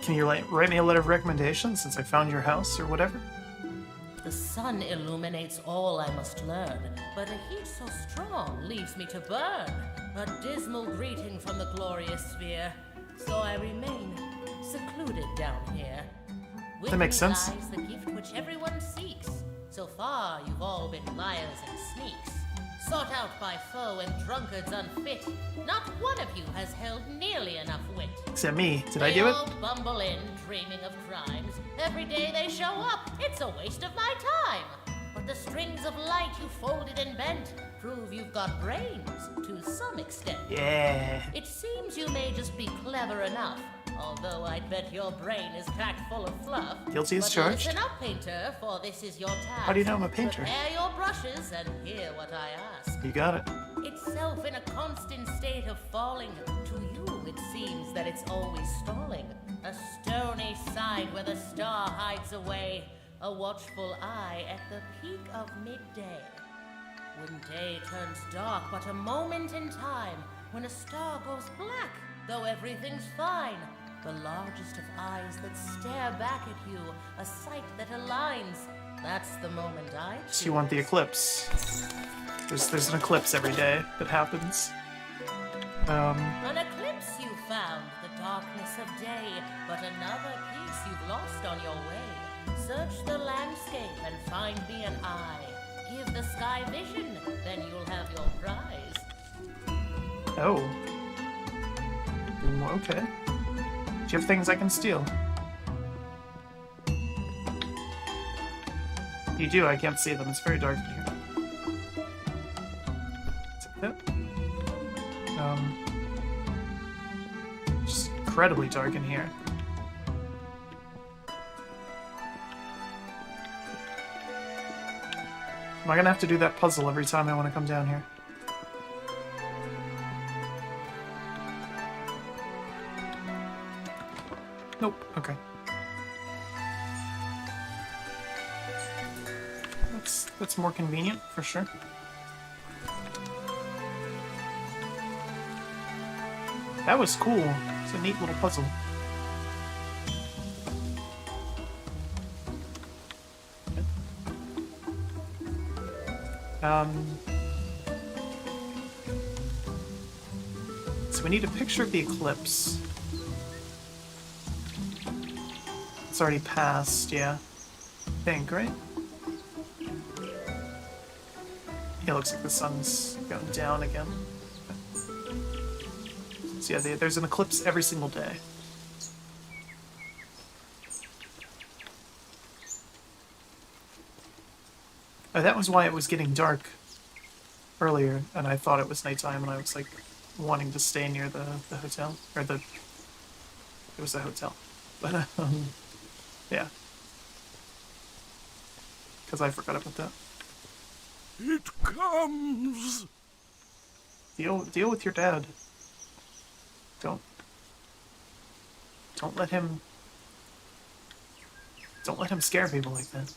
Can you write me a letter of recommendation since I found your house or whatever? The sun illuminates all I must learn, but a heat so strong leaves me to burn. A dismal greeting from the glorious sphere, so I remain secluded down here. With That makes me sense. lies the gift which everyone seeks. So far, you've all been liars and sneaks, sought out by foe and drunkards unfit. Not one of you has held nearly enough wit. Except me. Did I They do it? all bumble in, dreaming of crimes. Every day they show up, it's a waste of my time. But the strings of light you folded and bent prove you've got brains to some extent. Yeah. It seems you may just be clever enough, although I'd bet your brain is packed full of fluff. Guilty as But charged. listen up, painter, for this is your task. How do you know I'm a painter? Prepare your brushes and hear what I ask. You got it. Itself in a constant state of falling. To you, it seems that it's always stalling. A stony side where the star hides away. A watchful eye at the peak of midday. When day turns dark, but a moment in time. When a star goes black, though everything's fine. The largest of eyes that stare back at you. A sight that aligns. That's the moment I choose. So you want the eclipse. There's an eclipse every day that happens. An eclipse you found, the darkness of day, but another piece you've lost on your way. Search the landscape and find me an eye. Give the sky vision, then you'll have your prize. Oh. Okay. Do you have things I can steal? You do, I can't see them. It's very dark in here. Take that. Just incredibly dark in here. Am I gonna have to do that puzzle every time I want to come down here? Nope. Okay. That's more convenient for sure. That was cool. It's a neat little puzzle. So we need a picture of the eclipse. It's already passed, yeah. I think, right? Yeah, looks like the sun's going down again. So yeah, there's an eclipse every single day. Oh, that was why it was getting dark earlier, and I thought it was nighttime, and I was like wanting to stay near the hotel, or it was a hotel, but yeah, because I forgot about that. It comes. Deal with your dad. Don't let him scare people like that.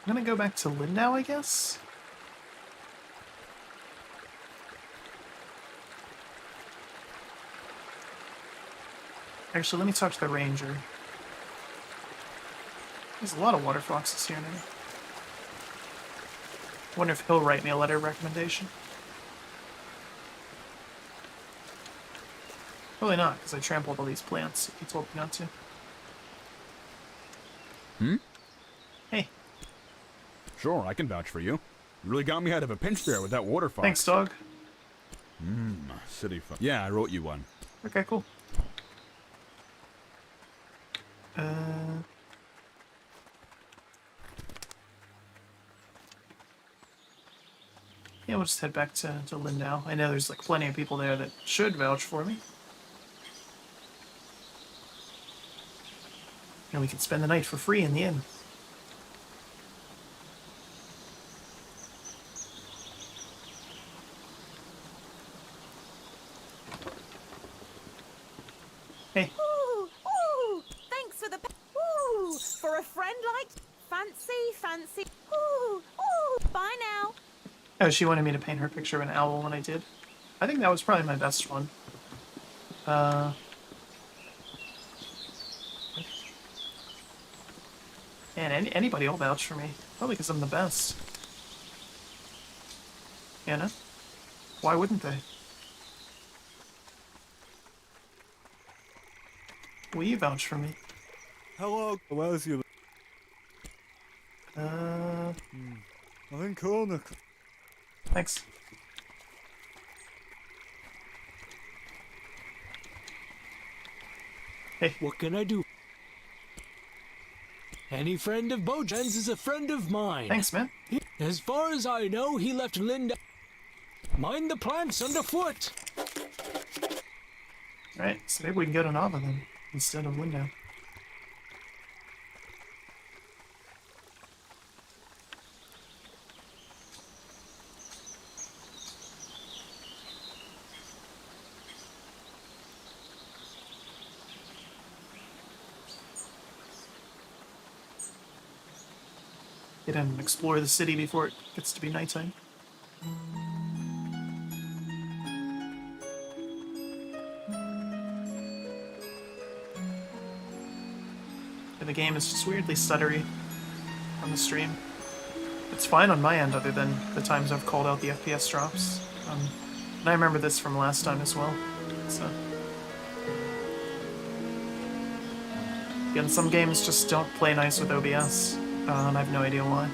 I'm gonna go back to Lindau, I guess. Actually, let me talk to the ranger. There's a lot of water foxes here now. Wonder if he'll write me a letter of recommendation. Probably not, because I trampled all these plants. He told me not to. Hey. Sure, I can vouch for you. You really got me out of a pinch there with that water fox. Thanks, dog. City fun. Yeah, I wrote you one. Okay, cool. Yeah, we'll just head back to Lindau. I know there's like plenty of people there that should vouch for me. And we can spend the night for free in the inn. Hey. Ooh, ooh, thanks for the... Ooh, for a friend like... Fancy. Ooh, ooh, bye now. Oh, she wanted me to paint her picture of an owl when I did. I think that was probably my best one. And anybody will vouch for me. Probably because I'm the best. You know? Why wouldn't they? Will you vouch for me? Hello, where's you? I'm in Corner. Thanks. Hey. What can I do? Any friend of Bojan's is a friend of mine. Thanks, man. As far as I know, he left Linda. Mind the plants underfoot. Alright, so maybe we can go to Nava then, instead of Lindau. Get in and explore the city before it gets to be nighttime. And the game is just weirdly stuttery on the stream. It's fine on my end other than the times I've called out the FPS drops. And I remember this from last time as well. So. Again, some games just don't play nice with OBS. And I have no idea why.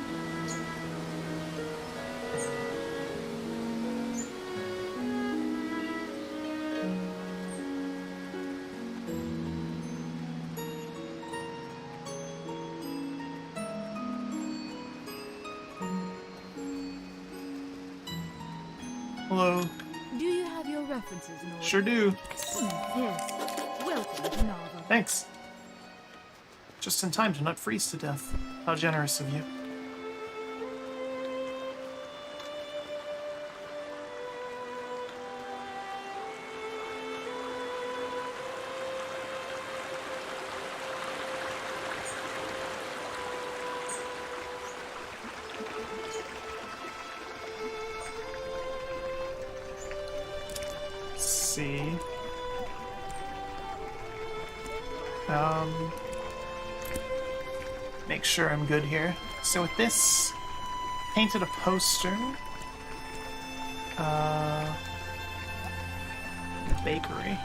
Hello. Do you have your references in order? Sure do. Yes. Welcome to Nava. Thanks. Just in time to not freeze to death. How generous of you. Let's see. Make sure I'm good here. So with this, painted a poster. Bakery.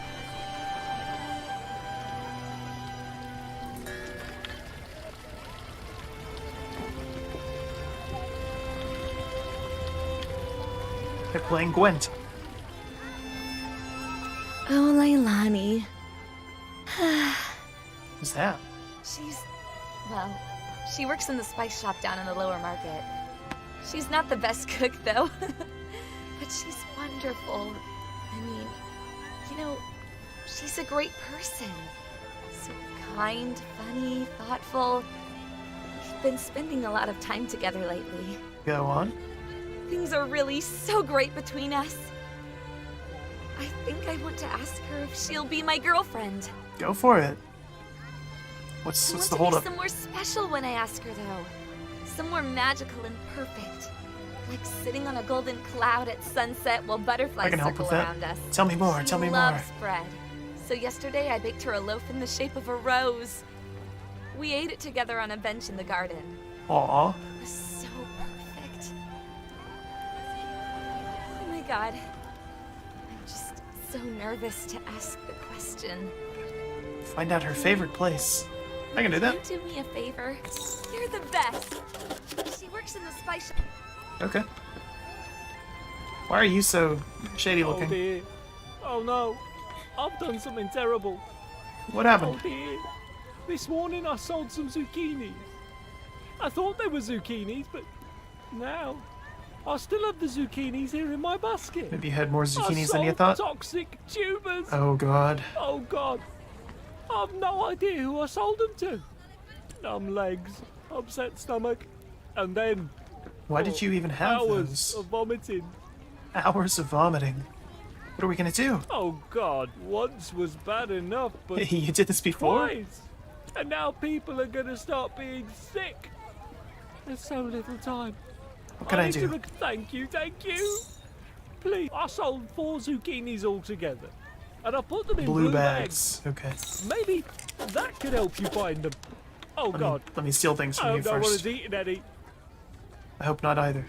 They're playing Gwent. Oh, Leilani. Who's that? Well, she works in the spice shop down in the lower market. She's not the best cook, though. But she's wonderful. I mean, you know, she's a great person. So kind, funny, thoughtful. We've been spending a lot of time together lately. Go on. Things are really so great between us. I think I want to ask her if she'll be my girlfriend. Go for it. What's the hold up? Somewhere special when I ask her, though. Somewhere magical and perfect. Like sitting on a golden cloud at sunset while butterflies circle around us. Tell me more, tell me more. She loves bread. So yesterday I baked her a loaf in the shape of a rose. We ate it together on a bench in the garden. Aww. It was so perfect. Oh my god. I'm just so nervous to ask the question. Find out her favorite place. I can do that. Can you do me a favor? You're the best. She works in the spice shop. Okay. Why are you so shady looking? Oh dear. Oh no. I've done something terrible. What happened? Oh dear. This morning I sold some zucchinis. I thought they were zucchinis, but now I still have the zucchinis here in my basket. Maybe you had more zucchinis I than you sold thought? Toxic tubers. Oh god. Oh god. I've no idea who I sold them to. Numb legs, upset stomach, and then... Why did you even have hours those? of vomiting. Hours of vomiting. What are we gonna do? Oh god, once was bad enough, but... You did this before? Twice. And now people are gonna start being sick. There's so little time. What can I need do? to thank you. Please, I sold 4 zucchinis altogether. And I put them in Blue blue bags. Okay. Maybe that could help you find them. Oh god. Let me steal things I from you hope no one first. has eaten any. I hope not either.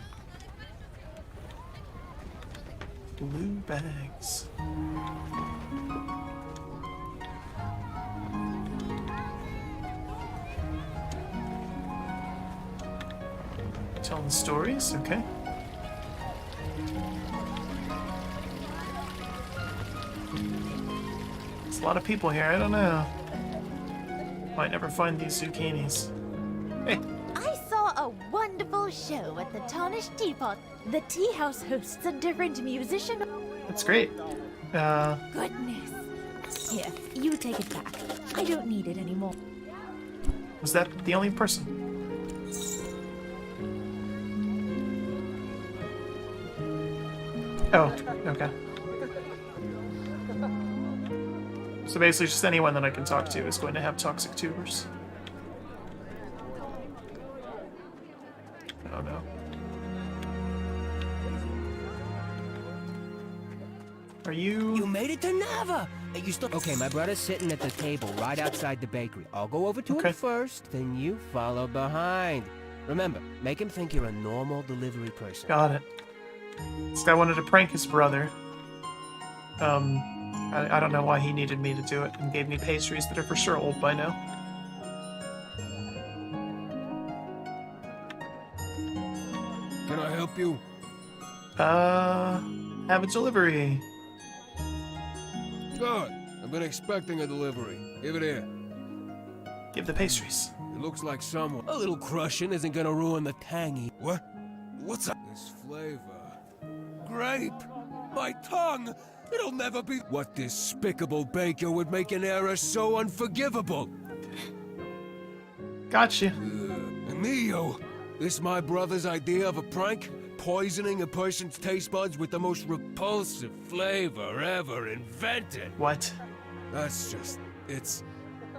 Blue bags. Telling stories, okay. There's a lot of people here, I don't know. Might never find these zucchinis. Hey, I saw a wonderful show at the Tarnished Teapot. The tea house hosts a different musician. that's great. Goodness. Here, you take it back. I don't need it anymore. Was that the only person? Oh, okay. So basically just anyone that I can talk to is going to have toxic tubers. Oh no. Are you... You made it to Nava! You still... Okay, my brother's sitting at the table right outside the bakery. I'll go over to him first, then you follow behind. Remember, make him think you're a normal delivery person. Got it. This guy wanted to prank his brother. I don't know why he needed me to do it, and gave me pastries that are for sure old by now. Can I help you? Have a delivery. Good. I've been expecting a delivery. Give it here. Give the pastries. It looks like someone... A little crushing isn't gonna ruin the tangy. What? What's up? This flavor... Grape! My tongue! It'll never be... What despicable baker would make an error so unforgivable? Gotcha. Neo, this my brother's idea of a prank? Poisoning a person's taste buds with the most repulsive flavor ever invented. What? That's just... it's...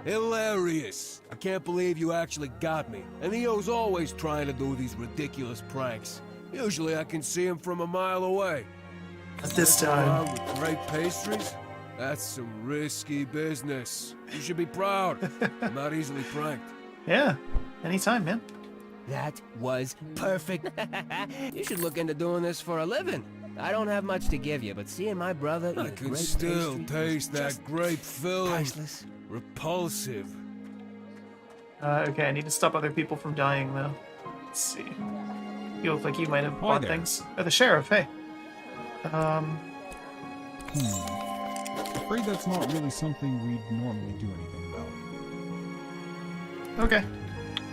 hilarious. I can't believe you actually got me. And Neo's always trying to do these ridiculous pranks. Usually I can see him from a mile away. Not this time. With great pastries? That's some risky business. You should be proud. I'm not easily pranked. Yeah, anytime, man. That was perfect. You should look into doing this for a living. I don't have much to give you, but seeing my brother I eat can great still pastry taste that just grape filling. priceless. Repulsive. Okay, I need to stop other people from dying, though. Let's see. You look like you might have bought there. things. Oh, the sheriff, hey. Afraid that's not really something we'd normally do anything about. Okay.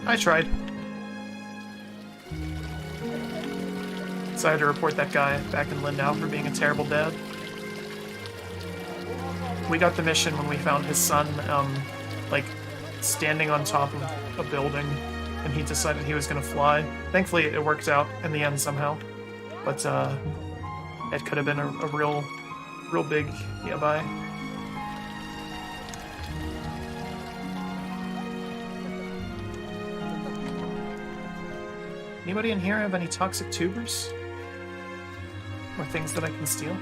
I tried. Decided to report that guy back in Lindau for being a terrible dad. We got the mission when we found his son, like, standing on top of a building, and he decided he was gonna fly. Thankfully, it worked out in the end somehow. But, it could have been a real big yeah-bye. Anybody in here have any toxic tubers? Or things that I can steal?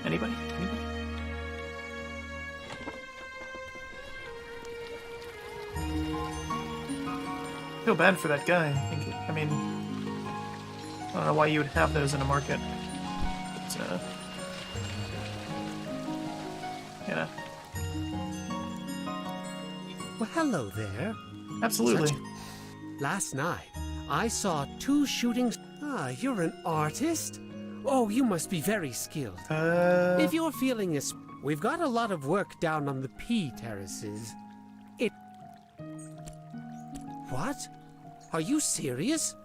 Anybody? Anybody? I feel bad for that guy. I mean, I don't know why you would have those in a market. But, yeah. Well, hello there. Absolutely. Last night, I saw 2 shootings. Ah, you're an artist? Oh, you must be very skilled. If you're feeling this, we've got a lot of work down on the P terraces. What? Are you serious?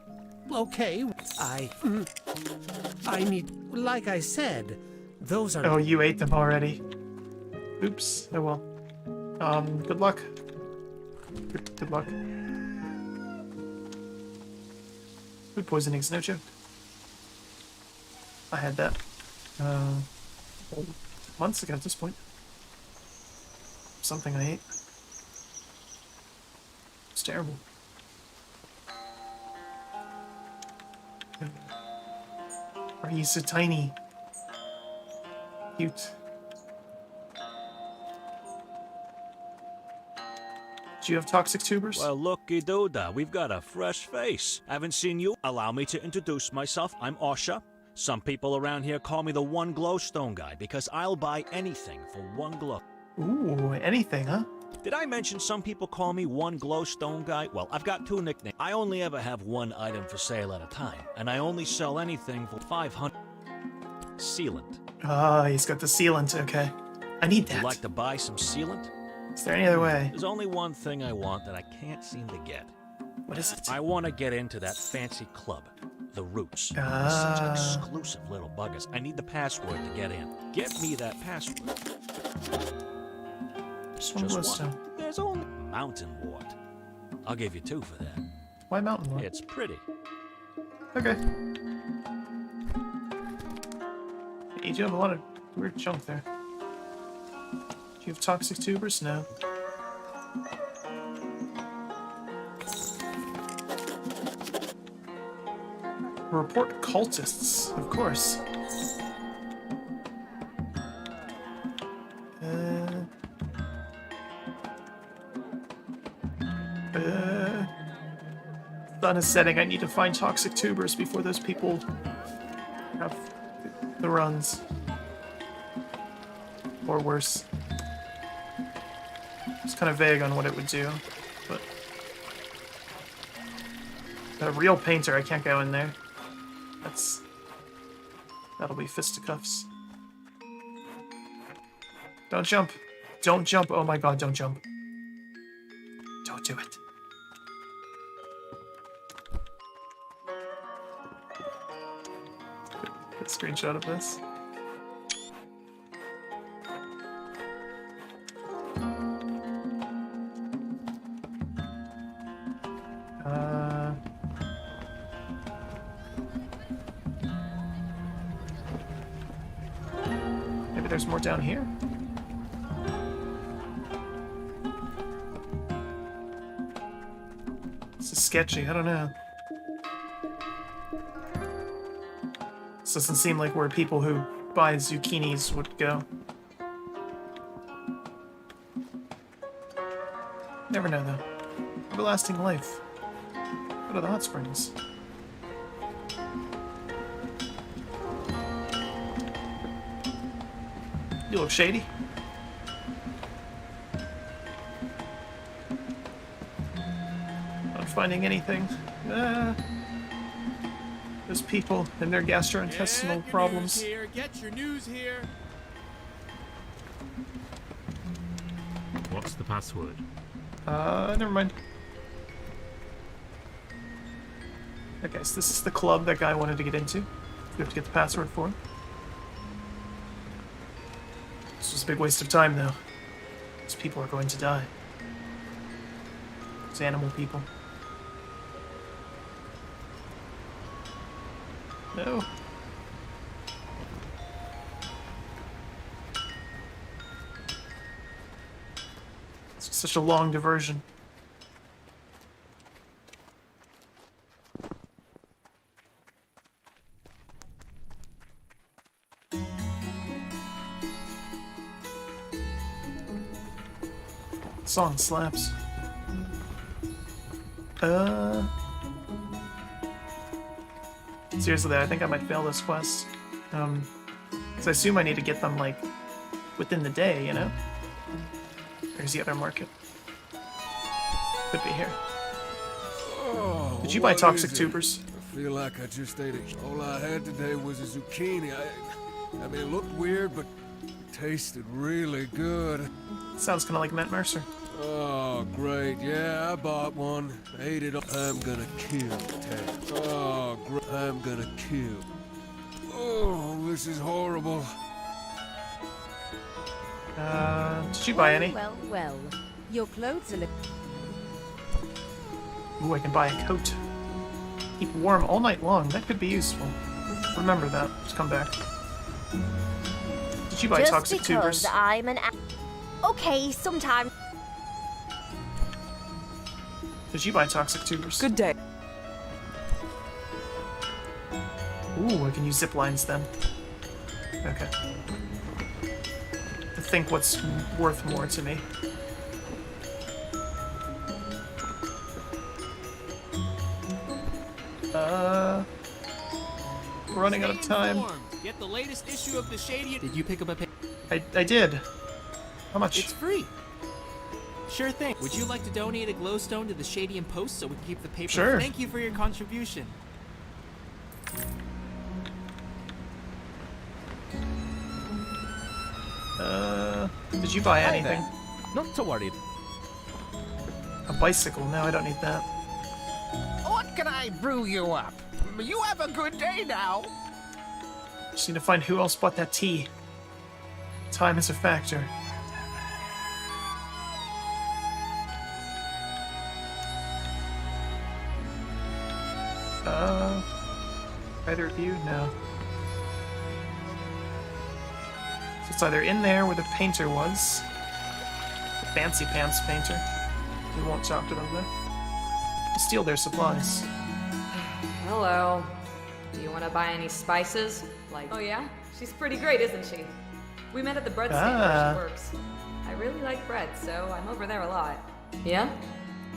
Okay, I need, like I said, those are... Oh, you ate them already. Oops. Oh well. Good luck. Good luck. Food poisoning's no joke. I had that months ago at this point. Something I ate. It's terrible. Are you so tiny? Cute. Do you have toxic tubers? Well, looky doodah, we've got a fresh face. Haven't seen you. Allow me to introduce myself. I'm Osha. Some people around here call me the One Glowstone Guy because I'll buy anything for one glow. Ooh, anything, huh? Did I mention some people call me One Glowstone Guy? Well, I've got two nicknames. I only ever have one item for sale at a time, and I only sell anything for 500. Sealant. Ah, he's got the sealant, okay. I need that. Would you like to buy some sealant? Is there any other way? There's only one thing I want that I can't seem to get. What is it? I want to get into that fancy club, the Roots. Ah. Such exclusive little buggers. I need the password to get in. Get me that password. Just one. There's only Mountain Wart. I'll give you 2 for that. Why Mountain Wart? It's pretty. Okay. Hey, you have a lot of weird junk there. Do you have toxic tubers? No. Report cultists, of course. Sun is setting. I need to find toxic tubers before those people have the runs. Or worse. It's kind of vague on what it would do, but a real painter, I can't go in there. That'll be fisticuffs. Don't jump. Don't jump. Oh my god, don't jump. Don't do it. Get a screenshot of this. Maybe there's more down here? This is sketchy, I don't know. This doesn't seem like where people who buy zucchinis would go. Never know, though. Everlasting life. Go to the hot springs. You look shady. Not finding anything. Those people and their gastrointestinal problems. Here. Get your news here. What's the password? Never mind. Okay, so this is the club that guy wanted to get into. We have to get the password for him. This was a big waste of time, though. These people are going to die. These animal people. No. It's such a long diversion. Song slaps. Seriously, I think I might fail this quest. Because I assume I need to get them, like, within the day, you know? There's the other market. Could be here. Oh, did you buy what toxic is it? tubers? I feel like I just ate it. All I had today was a zucchini. I mean, it looked weird, but it tasted really good. Sounds kind of like Matt Mercer. Oh, great. Yeah, I bought one. Ate it all. I'm gonna kill Ted. Oh, I'm gonna kill. Oh, this is horrible. Did you buy any? Well, well. Your clothes are Ooh, I can buy a coat. Keep warm all night long. That could be useful. Remember that. Just come back. Did you buy Just toxic because tubers? I'm an okay, sometimes. Did you buy toxic tubers? Good day. Ooh, I can use zip lines then. Okay. To think what's worth more to me. Running out of time. Get the latest issue of the Shady. Did you pick up a paper? I did. How much? It's free. Sure thing. Would you like to donate a glowstone to the Shadian Post so we can keep the paper? Sure. Thank you for your contribution. Did you buy Hi anything? there. Not to worry. A bicycle? No, I don't need that. What can I brew you up? You have a good day now. Just need to find who else bought that tea. Time is a factor. Either of you? No. So it's either in there where the painter was, the fancy pants painter. We won't talk to them though. Steal their supplies. Hello. Do you want to buy any spices? Like, oh yeah? She's pretty great, isn't she? We met at the bread stand where she works. I really like bread, so I'm over there a lot. Yeah?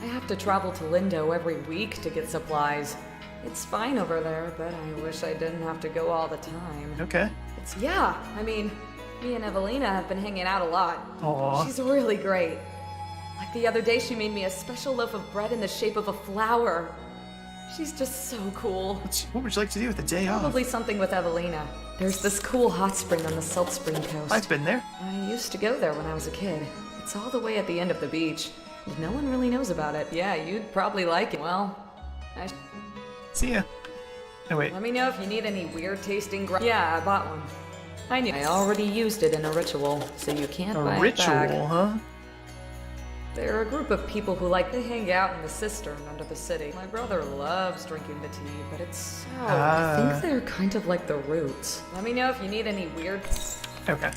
I have to travel to Lindo every week to get supplies. It's fine over there, but I wish I didn't have to go all the time. Okay. Yeah, I mean, me and Evelina have been hanging out a lot. Aw. She's really great. Like the other day, she made me a special loaf of bread in the shape of a flower. She's just so cool. What would you like to do with the day off? Probably something with Evelina. There's this cool hot spring on the Salt Spring coast. I've been there. I used to go there when I was a kid. It's all the way at the end of the beach. And no one really knows about it. Yeah, you'd probably like it. Well, See ya. Oh, wait. Let me know if you need any weird tasting Yeah, I bought one. I already used it in a ritual, so you can't buy A it back. ritual, huh? They're a group of people who like to hang out in the cistern under the city. My brother loves drinking the tea, but it's so... I think they're kind of like the Roots. Let me know if you need any weird... Okay.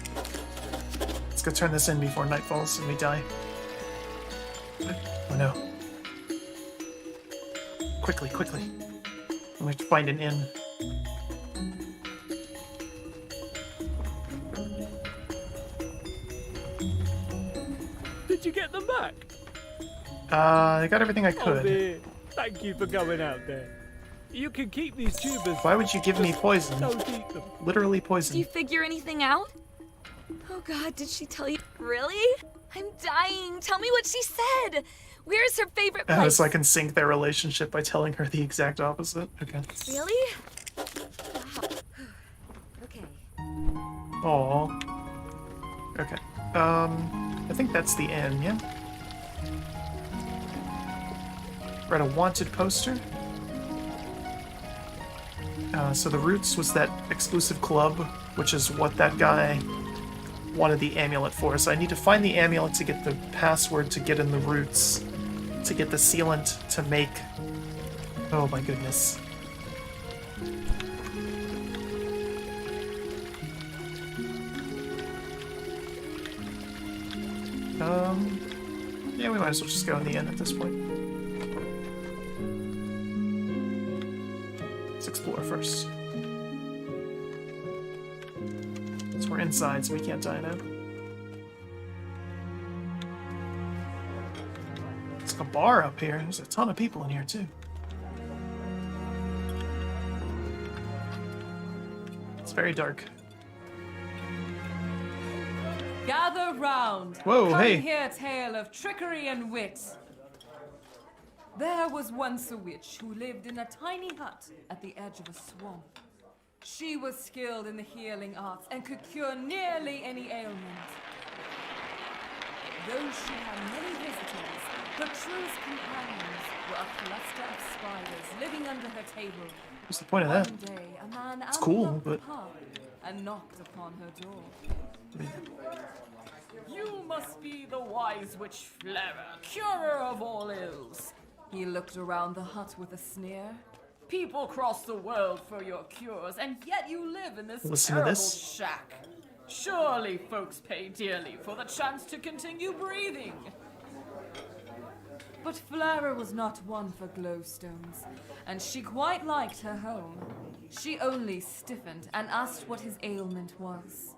Let's go turn this in before night falls and we die. Oh no. Quickly, quickly. We have to find an inn. Did you get them back? I got everything I Oh could. dear. Thank you for going out there. You can keep these tubers. Why would you give me poison? Don't eat them. Literally Did poison. you figure anything out? Oh god, did she tell you? Really? I'm dying. Tell me what she said. Where's her favorite place? So I can sync their relationship by telling her the exact opposite. Okay. Really? Okay. Aww. Okay. I think that's the inn, yeah? Read a wanted poster. So the Roots was that exclusive club, which is what that guy wanted the amulet for. So I need to find the amulet to get the password to get in the Roots, to get the sealant to make... Oh my goodness. Yeah, we might as well just go in the inn at this point. Let's explore first. So we're inside, so we can't die now. It's like a bar up here. There's a ton of people in here, too. It's very dark. Gather round. Whoa, Come hey. hear tale of trickery and wit. There was once a witch who lived in a tiny hut at the edge of a swamp. She was skilled in the healing arts and could cure nearly any ailment. Though she had many visitors, her truest companions were a cluster of spiders living under her table. What's the point of that? One day, a man It's out cool, of the but pub and knocked upon her door. You must be the wise witch Flara, curer of all ills. He looked around the hut with a sneer. People cross the world for your cures, and yet you live in this Listen to terrible this. shack. Surely folks pay dearly for the chance to continue breathing. But Flara was not one for glowstones, and she quite liked her home. She only stiffened and asked what his ailment was.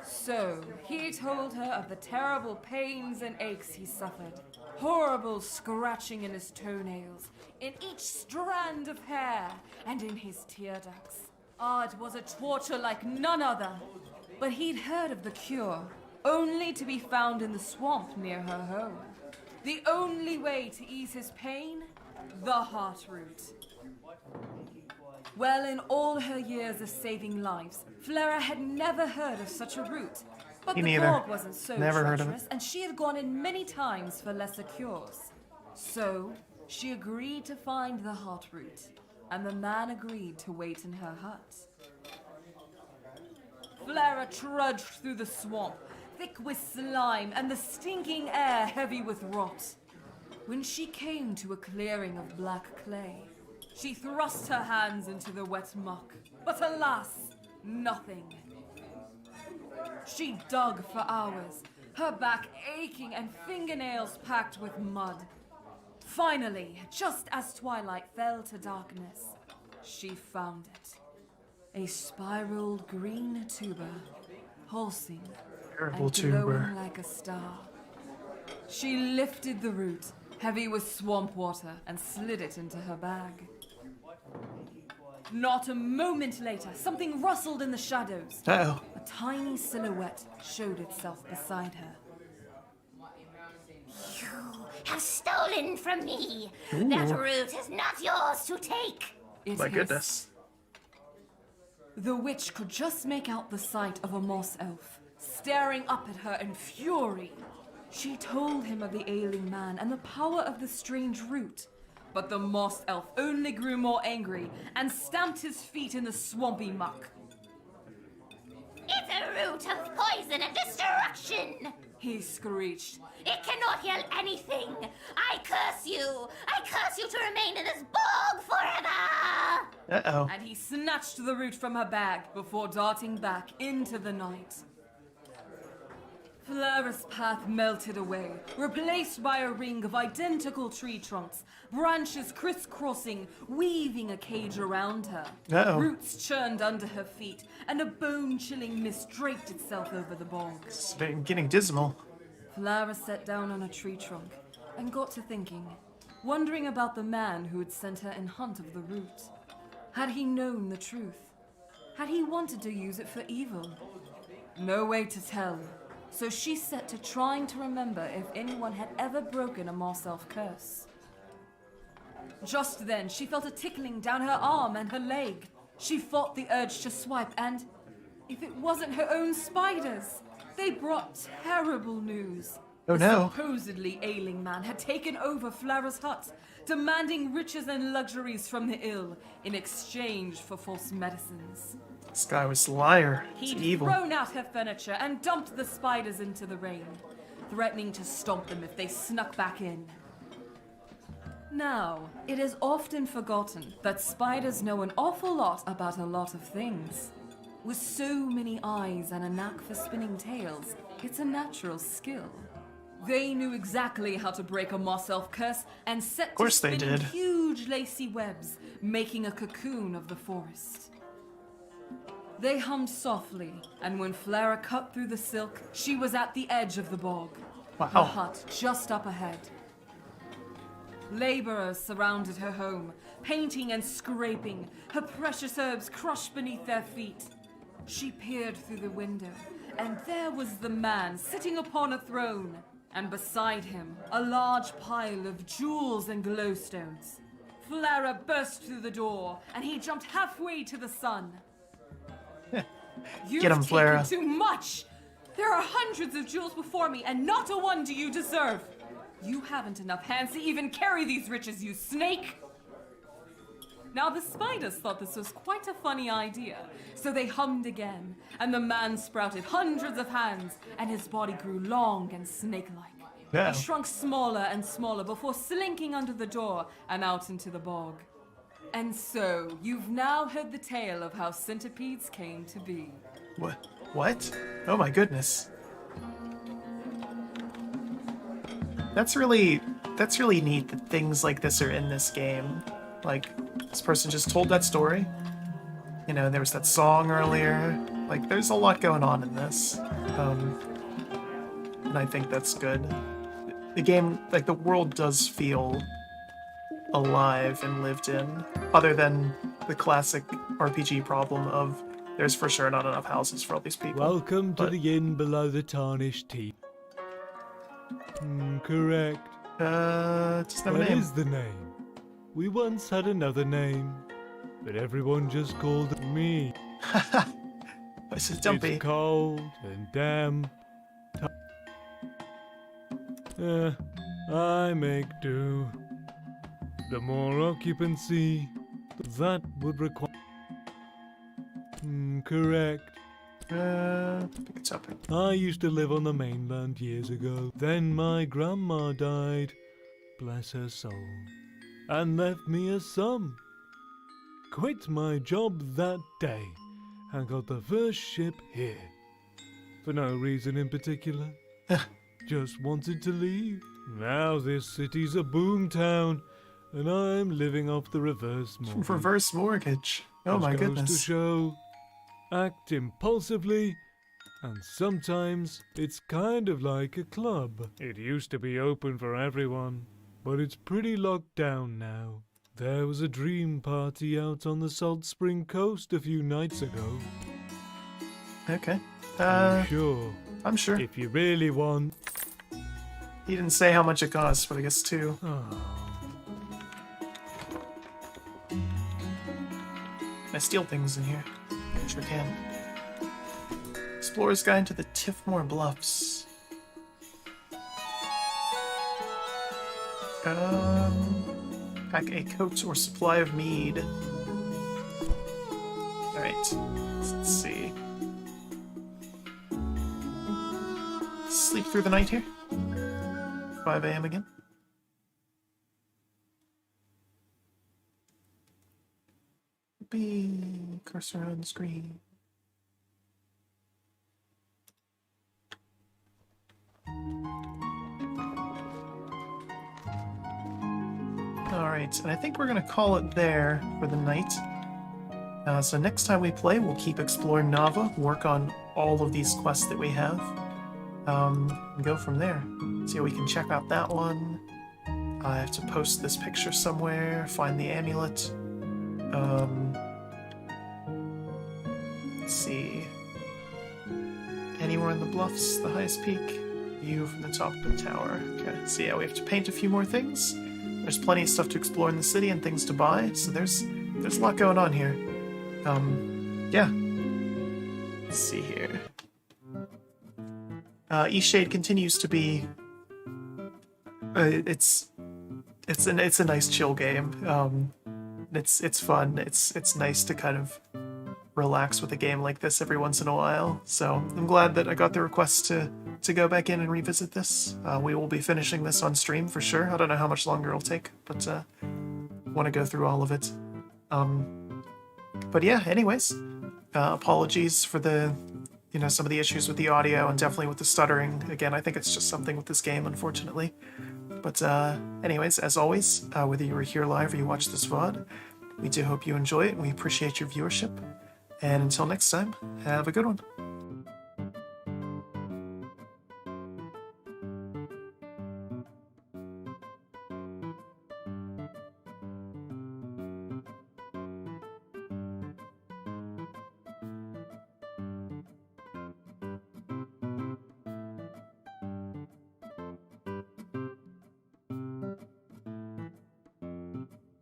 So, he told her of the terrible pains and aches he suffered. Horrible scratching in his toenails, in each strand of hair, and in his tear ducts. Ah, it was a torture like none other. But he'd heard of the cure, only to be found in the swamp near her home. The only way to ease his pain? The heart root. Well, in all her years of saving lives, Flara had never heard of such a route. But Me the neither. bog wasn't so Never heard of treacherous, it. and she had gone in many times for lesser cures. So, she agreed to find the heart root, and the man agreed to wait in her hut. Flara trudged through the swamp, thick with slime and the stinking air heavy with rot. When she came to a clearing of black clay, she thrust her hands into the wet muck, but alas, nothing. She dug for hours, her back aching and fingernails packed with mud. Finally, just as twilight fell to darkness, she found it. A spiraled green tuber, pulsing Terrible and tuber. glowing like a star. She lifted the root, heavy with swamp water, and slid it into her bag. Not a moment later, something rustled in the shadows. Uh-oh. A tiny silhouette showed itself beside her. You have stolen from me. Ooh. That root is not yours to take. My goodness. The witch could just make out the sight of a moss elf, staring up at her in fury. She told him of the ailing man and the power of the strange root. But the moss elf only grew more angry and stamped his feet in the swampy muck. It's a root of poison and destruction. He screeched. It cannot heal anything. I curse you. I curse you to remain in this bog forever. Uh-oh. And he snatched the root from her bag before darting back into the night. Flara's path melted away, replaced by a ring of identical tree trunks, branches crisscrossing, weaving a cage around her. Uh-oh. Roots churned under her feet, and a bone-chilling mist draped itself over the bog. It's getting dismal. Flara sat down on a tree trunk and got to thinking, wondering about the man who had sent her in hunt of the root. Had he known the truth? Had he wanted to use it for evil? No way to tell. So she set to trying to remember if anyone had ever broken a moss elf curse. Just then, she felt a tickling down her arm and her leg. She fought the urge to swipe, and if it wasn't her own spiders, they brought terrible news. Oh The no. supposedly ailing man had taken over Flara's hut, demanding riches and luxuries from the ill in exchange for false medicines. This guy was a liar. He's He'd evil. thrown out her furniture and dumped the spiders into the rain, threatening to stomp them if they snuck back in. Now, it is often forgotten that spiders know an awful lot about a lot of things. With so many eyes and a knack for spinning tales, it's a natural skill. They knew exactly how to break a moss elf curse and set to course they spinning did. huge lacy webs, making a cocoon of the forest. They hummed softly, and when Flara cut through the silk, she was at the edge of the bog. Wow. Her hut just up ahead. Laborers surrounded her home, painting and scraping, her precious herbs crushed beneath their feet. She peered through the window, and there was the man sitting upon a throne, and beside him, a large pile of jewels and glowstones. Flara burst through the door, and he jumped halfway to the sun. Get him, Flara. Taken too much! There are hundreds of jewels before me, and not a one do you deserve. You haven't enough hands to even carry these riches, you snake! Now the spiders thought this was quite a funny idea, so they hummed again, and the man sprouted hundreds of hands, and his body grew long and snake-like. Yeah. He shrunk smaller and smaller before slinking under the door and out into the bog. And so, you've now heard the tale of how centipedes came to be. What? What? Oh my goodness. That's really neat that things like this are in this game. Like, this person just told that story. You know, there was that song earlier. Like, there's a lot going on in this. And I think that's good. The game, like, the world does feel alive and lived in, other than the classic RPG problem of there's for sure not enough houses for all these people. Welcome to the inn below the tarnished tea. Correct. Just have a That name. is the name. We once had another name, but everyone just called it me. This is Dumpy. It's cold and damp. I make do. The more occupancy, that would require. Correct. I think it's up. I used to live on the mainland years ago. Then my grandma died, bless her soul, and left me a son. Quit my job that day and got the first ship here. For no reason in particular. Just wanted to leave. Now this city's a boom town, and I'm living off the reverse mortgage. Reverse mortgage. Oh my Just goes goodness. to show, act impulsively, and sometimes it's kind of like a club. It used to be open for everyone, but it's pretty locked down now. There was a dream party out on the Salt Spring Coast a few nights ago. Okay. I'm sure. I'm sure. If you really want. He didn't say how much it costs, but I guess two. Can I steal things in here? Sure can. Explorer's Guide to the Tiffmore Bluffs. Pack a coat or supply of mead. Alright, let's see. Sleep through the night here? 5 a.m. again? Be cursor on the screen. Alright, and I think we're gonna call it there for the night. So next time we play, we'll keep exploring Nava, work on all of these quests that we have, and go from there. See how we can check out that one. I have to post this picture somewhere, find the amulet. Let's see. Anywhere in the bluffs, the highest peak. View from the top of the tower. Okay, so yeah, we have to paint a few more things. There's plenty of stuff to explore in the city and things to buy, so there's a lot going on here. Yeah. Let's see here. Eastshade continues to be. It's a nice chill game. It's fun. It's nice to kind of relax with a game like this every once in a while. So I'm glad that I got the request to go back in and revisit this. We will be finishing this on stream for sure. I don't know how much longer it'll take, but want to go through all of it. But yeah, anyways, apologies for the, some of the issues with the audio and definitely with the stuttering. Again, I think it's just something with this game, unfortunately. But anyways, as always, whether you were here live or you watch this VOD, we do hope you enjoy it and we appreciate your viewership. And until next time, have a good one.